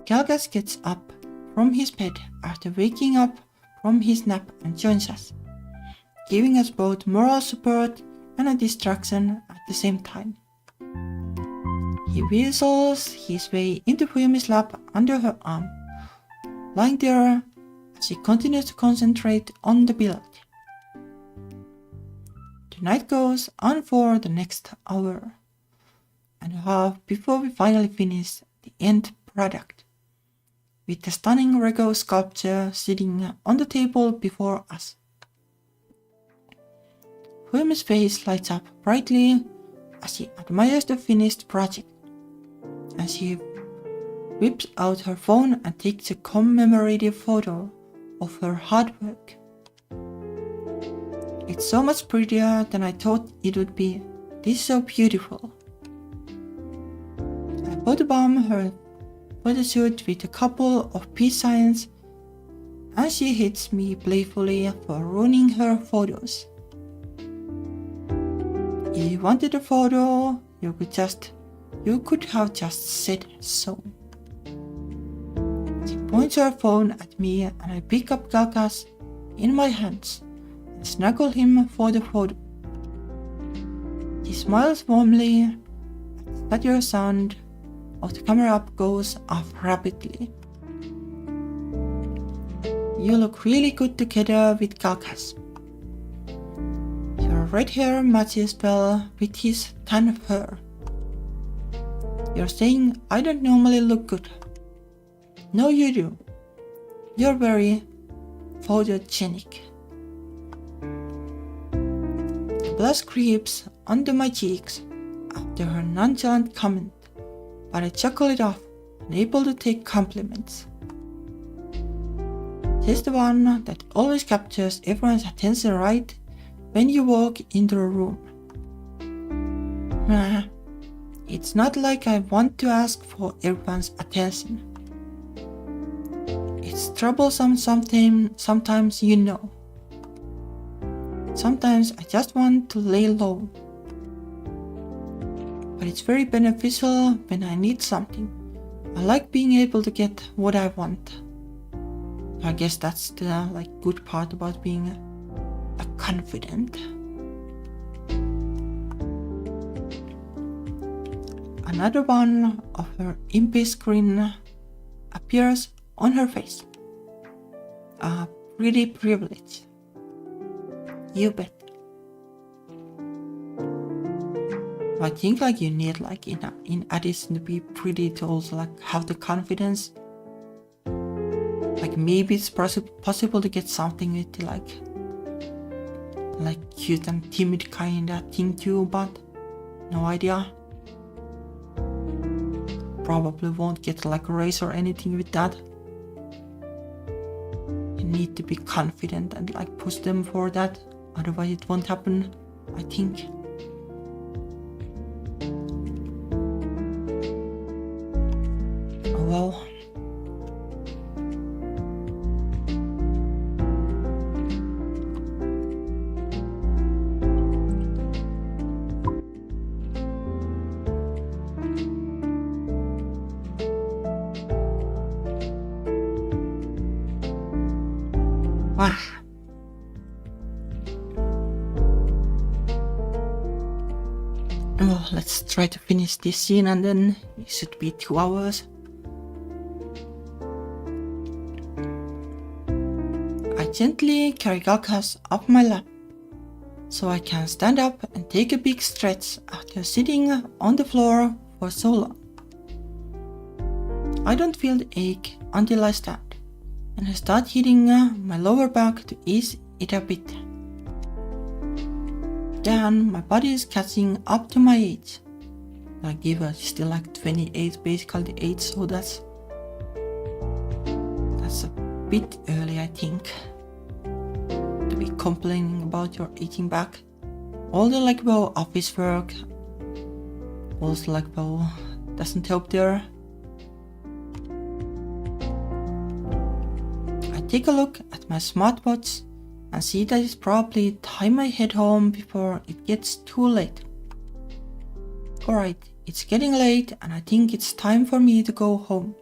Galgas gets up from his bed after waking up from his nap and joins us, giving us both moral support and a distraction at the same time. He whistles his way into Fuyumi's lap under her arm, lying there as she continues to concentrate on the build. The night goes on for the next hour and a half before we finally finish the end product, with the stunning Rego sculpture sitting on the table before us. Fuyumi's face lights up brightly as she admires the finished project, and she whips out her phone and takes a commemorative photo of her hard work. It's so much prettier than I thought it would be. This is so beautiful. I photobomb her photoshoot with a couple of peace signs, and she hits me playfully for ruining her photos. If you wanted a photo, you could have just said so. She points her phone at me and I pick up Galgas in my hands and snuggle him for the photo. He smiles warmly and the stutter sound of the camera app goes off rapidly. You look really good together with Galgas. Your red hair matches well with his tan fur. You're saying I don't normally look good. No, you do. You're very photogenic. The blush creeps onto my cheeks after her nonchalant comment, but I chuckle it off and able to take compliments. She's the one that always captures everyone's attention right when you walk into a room. It's not like I want to ask for everyone's attention. It's troublesome sometimes, you know. Sometimes I just want to lay low. But it's very beneficial when I need something. I like being able to get what I want. I guess that's the good part about being a confident. Another one of her impish grin appears on her face. A pretty privilege. You bet. I think you need in addition to be pretty to also have the confidence. Maybe it's possible to get something with cute and timid kind of thing too, but no idea. Probably won't get a raise or anything with that. You need to be confident and push them for that, otherwise it won't happen, I think. Oh well. Well, let's try to finish this scene and then it should be 2 hours. I gently carry Galkas up my lap so I can stand up and take a big stretch after sitting on the floor for so long. I don't feel the ache until I stand, and I start hitting my lower back to ease it a bit. Then my body is catching up to my age. I give her still 28 basically age, so that's a bit early, I think, to be complaining about your aging back. All the office work also doesn't help there. I take a look at my smartwatch and see that it's probably time I head home before it gets too late. Alright, it's getting late and I think it's time for me to go home.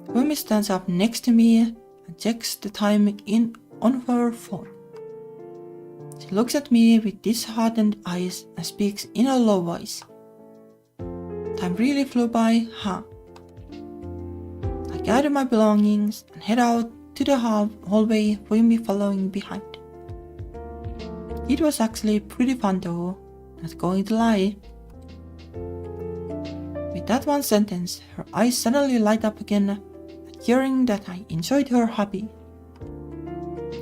Fuyumi stands up next to me and checks the time on her phone. She looks at me with disheartened eyes and speaks in a low voice. Time really flew by, huh? I gather my belongings and head out to the hallway, Fuyumi following behind. It was actually pretty fun though, not going to lie. With that one sentence, her eyes suddenly light up again at hearing that I enjoyed her hobby.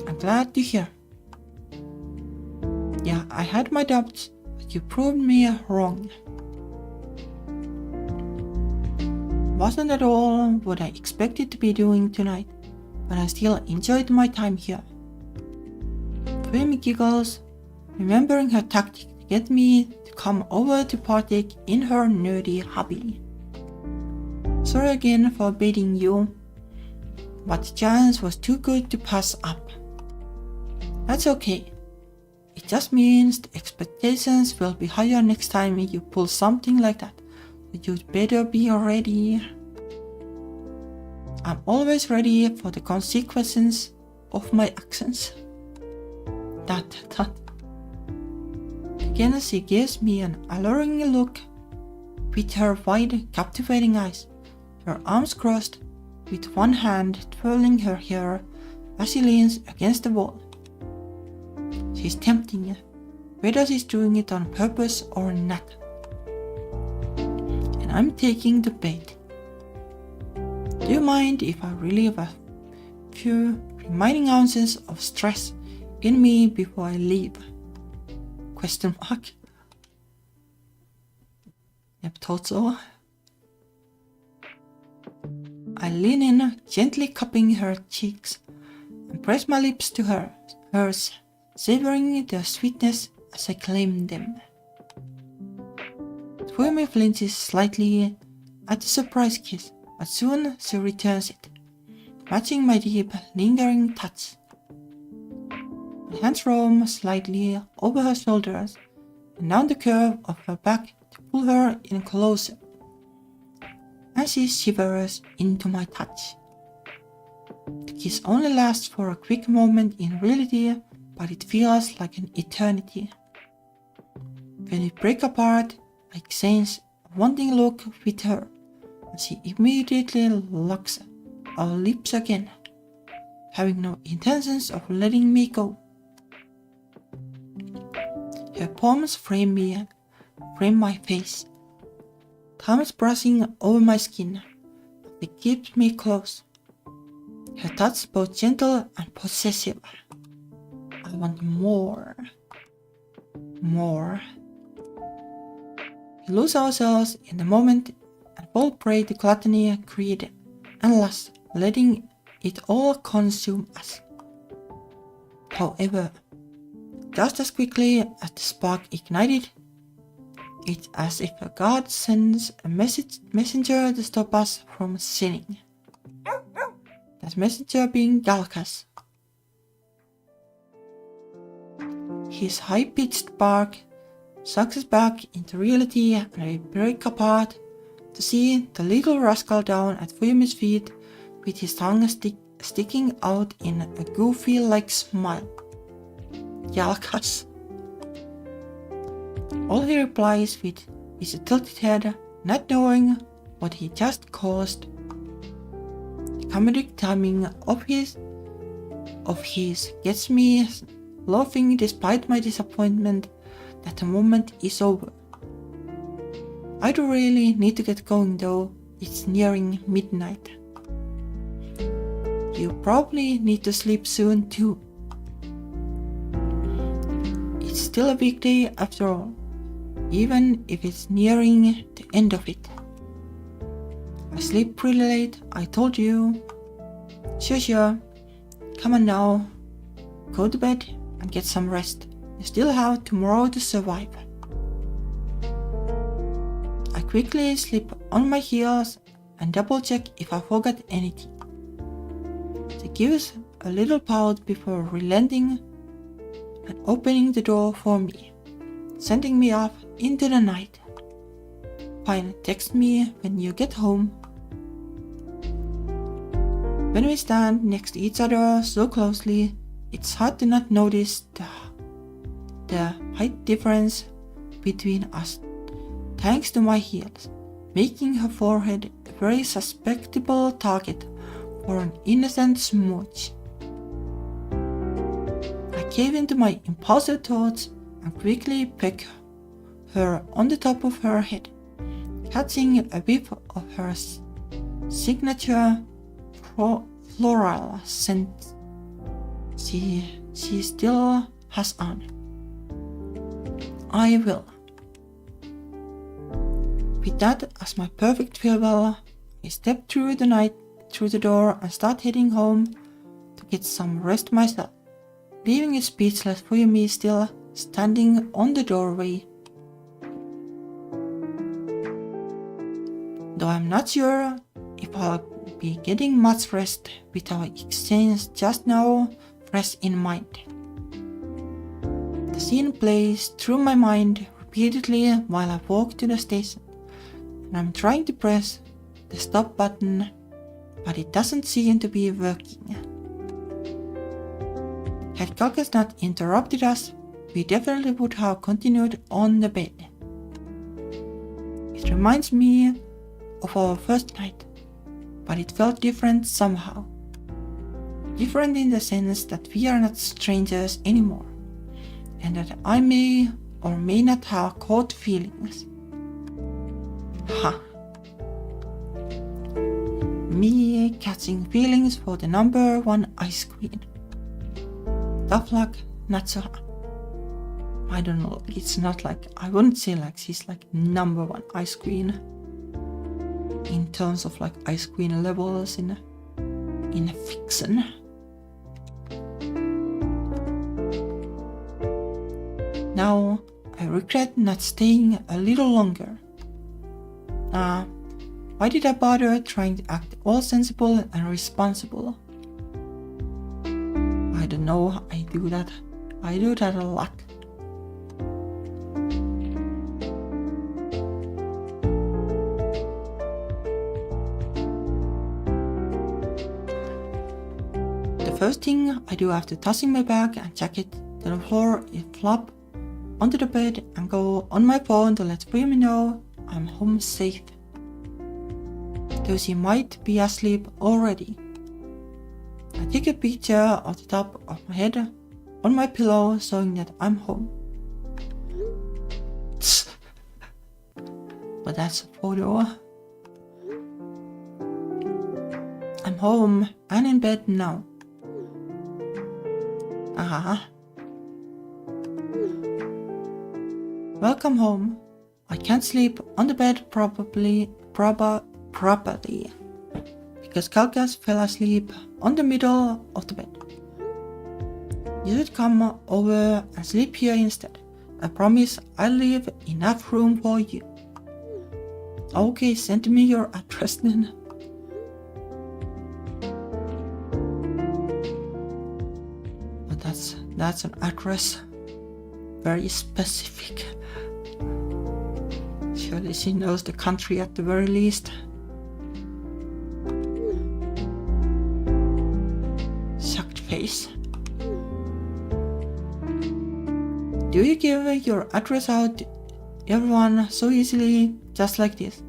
I'm glad to hear. Yeah, I had my doubts, but you proved me wrong. Wasn't at all what I expected to be doing tonight, but I still enjoyed my time here. Fuyumi giggles, remembering her tactic to get me to come over to partake in her nerdy hobby. Sorry again for baiting you, but the chance was too good to pass up. That's okay. It just means the expectations will be higher next time you pull something like that, so you'd better be ready. I'm always ready for the consequences of my actions. That. Again, she gives me an alluring look with her wide, captivating eyes, her arms crossed, with one hand twirling her hair as she leans against the wall. She's tempting, whether she's doing it on purpose or not. And I'm taking the bait. Do you mind if I relieve a few remaining ounces of stress in me before I leave? ? Yep, thought so. I lean in, gently cupping her cheeks, and press my lips to hers, savoring their sweetness as I claim them. Fuyumi flinches slightly at the surprise kiss, but soon she returns it, matching my deep, lingering touch. My hands roam slightly over her shoulders and down the curve of her back to pull her in closer, and she shivers into my touch. The kiss only lasts for a quick moment in reality, but it feels like an eternity. When we break apart, I exchange a wanting look with her, and she immediately locks our lips again, having no intentions of letting me go. Her palms frame my face, thumbs brushing over my skin. They keep me close, her touch both gentle and possessive. I want more. More. We lose ourselves in the moment and fall prey to gluttony, greed, and lust, letting it all consume us. However, just as quickly as the spark ignited, it's as if a god sends a messenger to stop us from sinning. That messenger being Galkas. His high-pitched bark sucks us back into reality, and we break apart to see the little rascal down at Fuyumi's feet with his tongue sticking out in a goofy-like smile. Galkas. All he replies with is a tilted head, not knowing what he just caused. The comedic timing of his gets me laughing despite my disappointment that the moment is over. I do really need to get going though, it's nearing midnight. You probably need to sleep soon too. It's still a weekday after all, even if it's nearing the end of it. I sleep pretty late, I told you. Sure. Come on now. Go to bed and get some rest. You still have tomorrow to survive. I quickly slip on my heels and double check if I forgot anything. She gives a little pout before relenting and opening the door for me, sending me off into the night. Fine, text me when you get home. When we stand next to each other so closely, it's hard to not notice the height difference between us, thanks to my heels, making her forehead a very susceptible target for an innocent smooch. I cave into my impulsive thoughts and quickly peck her on the top of her head, catching a whiff of her signature floral scent she still has on. I will. With that as my perfect farewell, I step through the door and start heading home to get some rest myself, leaving a speechless Fuyumi still standing on the doorway. Though I'm not sure if I'll be getting much rest with our exchange just now fresh in mind. The scene plays through my mind repeatedly while I walk to the station, and I'm trying to press the stop button, but it doesn't seem to be working. Had Galkas not interrupted us, we definitely would have continued on the bed. It reminds me of our first night, but it felt different somehow. Different in the sense that we are not strangers anymore, and that I may or may not have caught feelings. Ha! Me catching feelings for the number one ice queen. Tough luck, Natsuha. I don't know, it's not like, I wouldn't say like she's like number one ice queen. in terms of like ice queen levels in fiction. Now I regret not staying a little longer. Why did I bother trying to act all sensible and responsible? I don't know, I do that a lot. The first thing I do after tossing my bag and jacket to the floor is flop onto the bed and go on my phone to let Fuyumi know I'm home safe. Though she might be asleep already. I take a picture of the top of my head on my pillow showing that I'm home. But that's a photo. I'm home and in bed now. Welcome home. I can't sleep on the bed properly because Kalkas fell asleep on the middle of the bed. You should come over and sleep here instead. I promise I'll leave enough room for you. Okay, send me your address then. But that's an address. Very specific. Surely she knows the country at the very least. Shocked face. Do you give your address out to everyone so easily, just like this?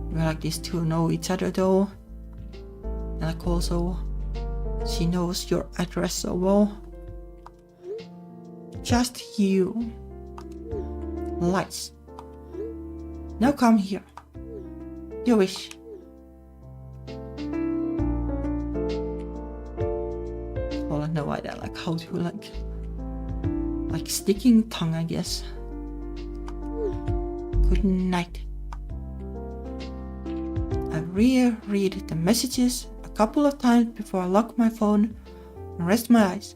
We're like these two know each other though. And like also, she knows your address so well. Just you. Lies. Now come here. Your wish. Well, I have no idea like how to like sticking tongue, I guess. Good night. I reread the messages a couple of times before I lock my phone and rest my eyes,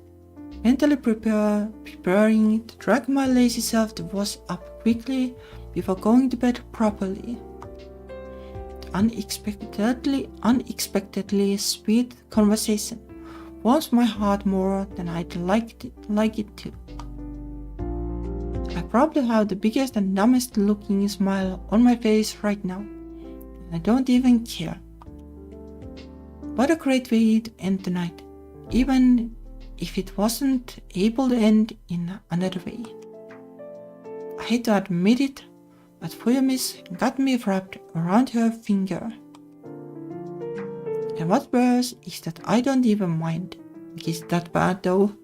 mentally preparing to drag my lazy self to wash up quickly before going to bed properly. The unexpectedly sweet conversation warms my heart more than I'd like it to. I probably have the biggest and dumbest looking smile on my face right now, and I don't even care. What a great way to end the night, even if it wasn't able to end in another way. I hate to admit it, but Fuyumi's got me wrapped around her finger. And what's worse is that I don't even mind. Is that bad though?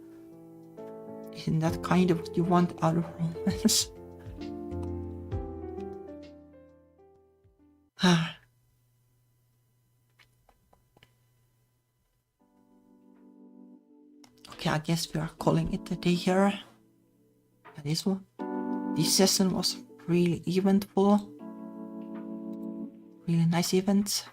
Isn't that kind of what you want out of romance? Okay, I guess we are calling it a day here. And this session was really eventful. Really nice events.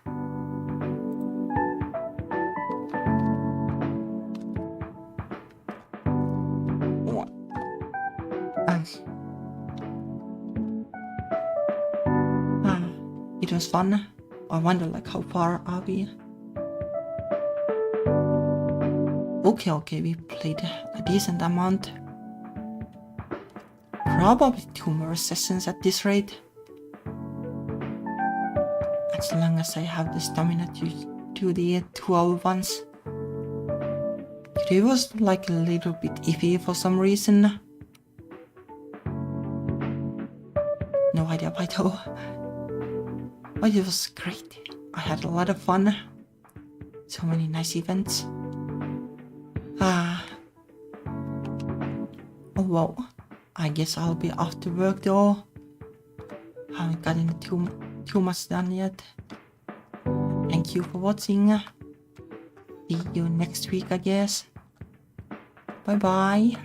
It was fun. I wonder like how far are we? Okay, we played a decent amount. Probably 2 more sessions at this rate. As long as I have the stamina to do the 2-hour ones. It was like a little bit iffy for some reason. No idea why though. But it was great. I had a lot of fun. So many nice events. Oh wow. I guess I'll be after work though. Haven't gotten too much done yet. Thank you for watching. See you next week, I guess. Bye bye.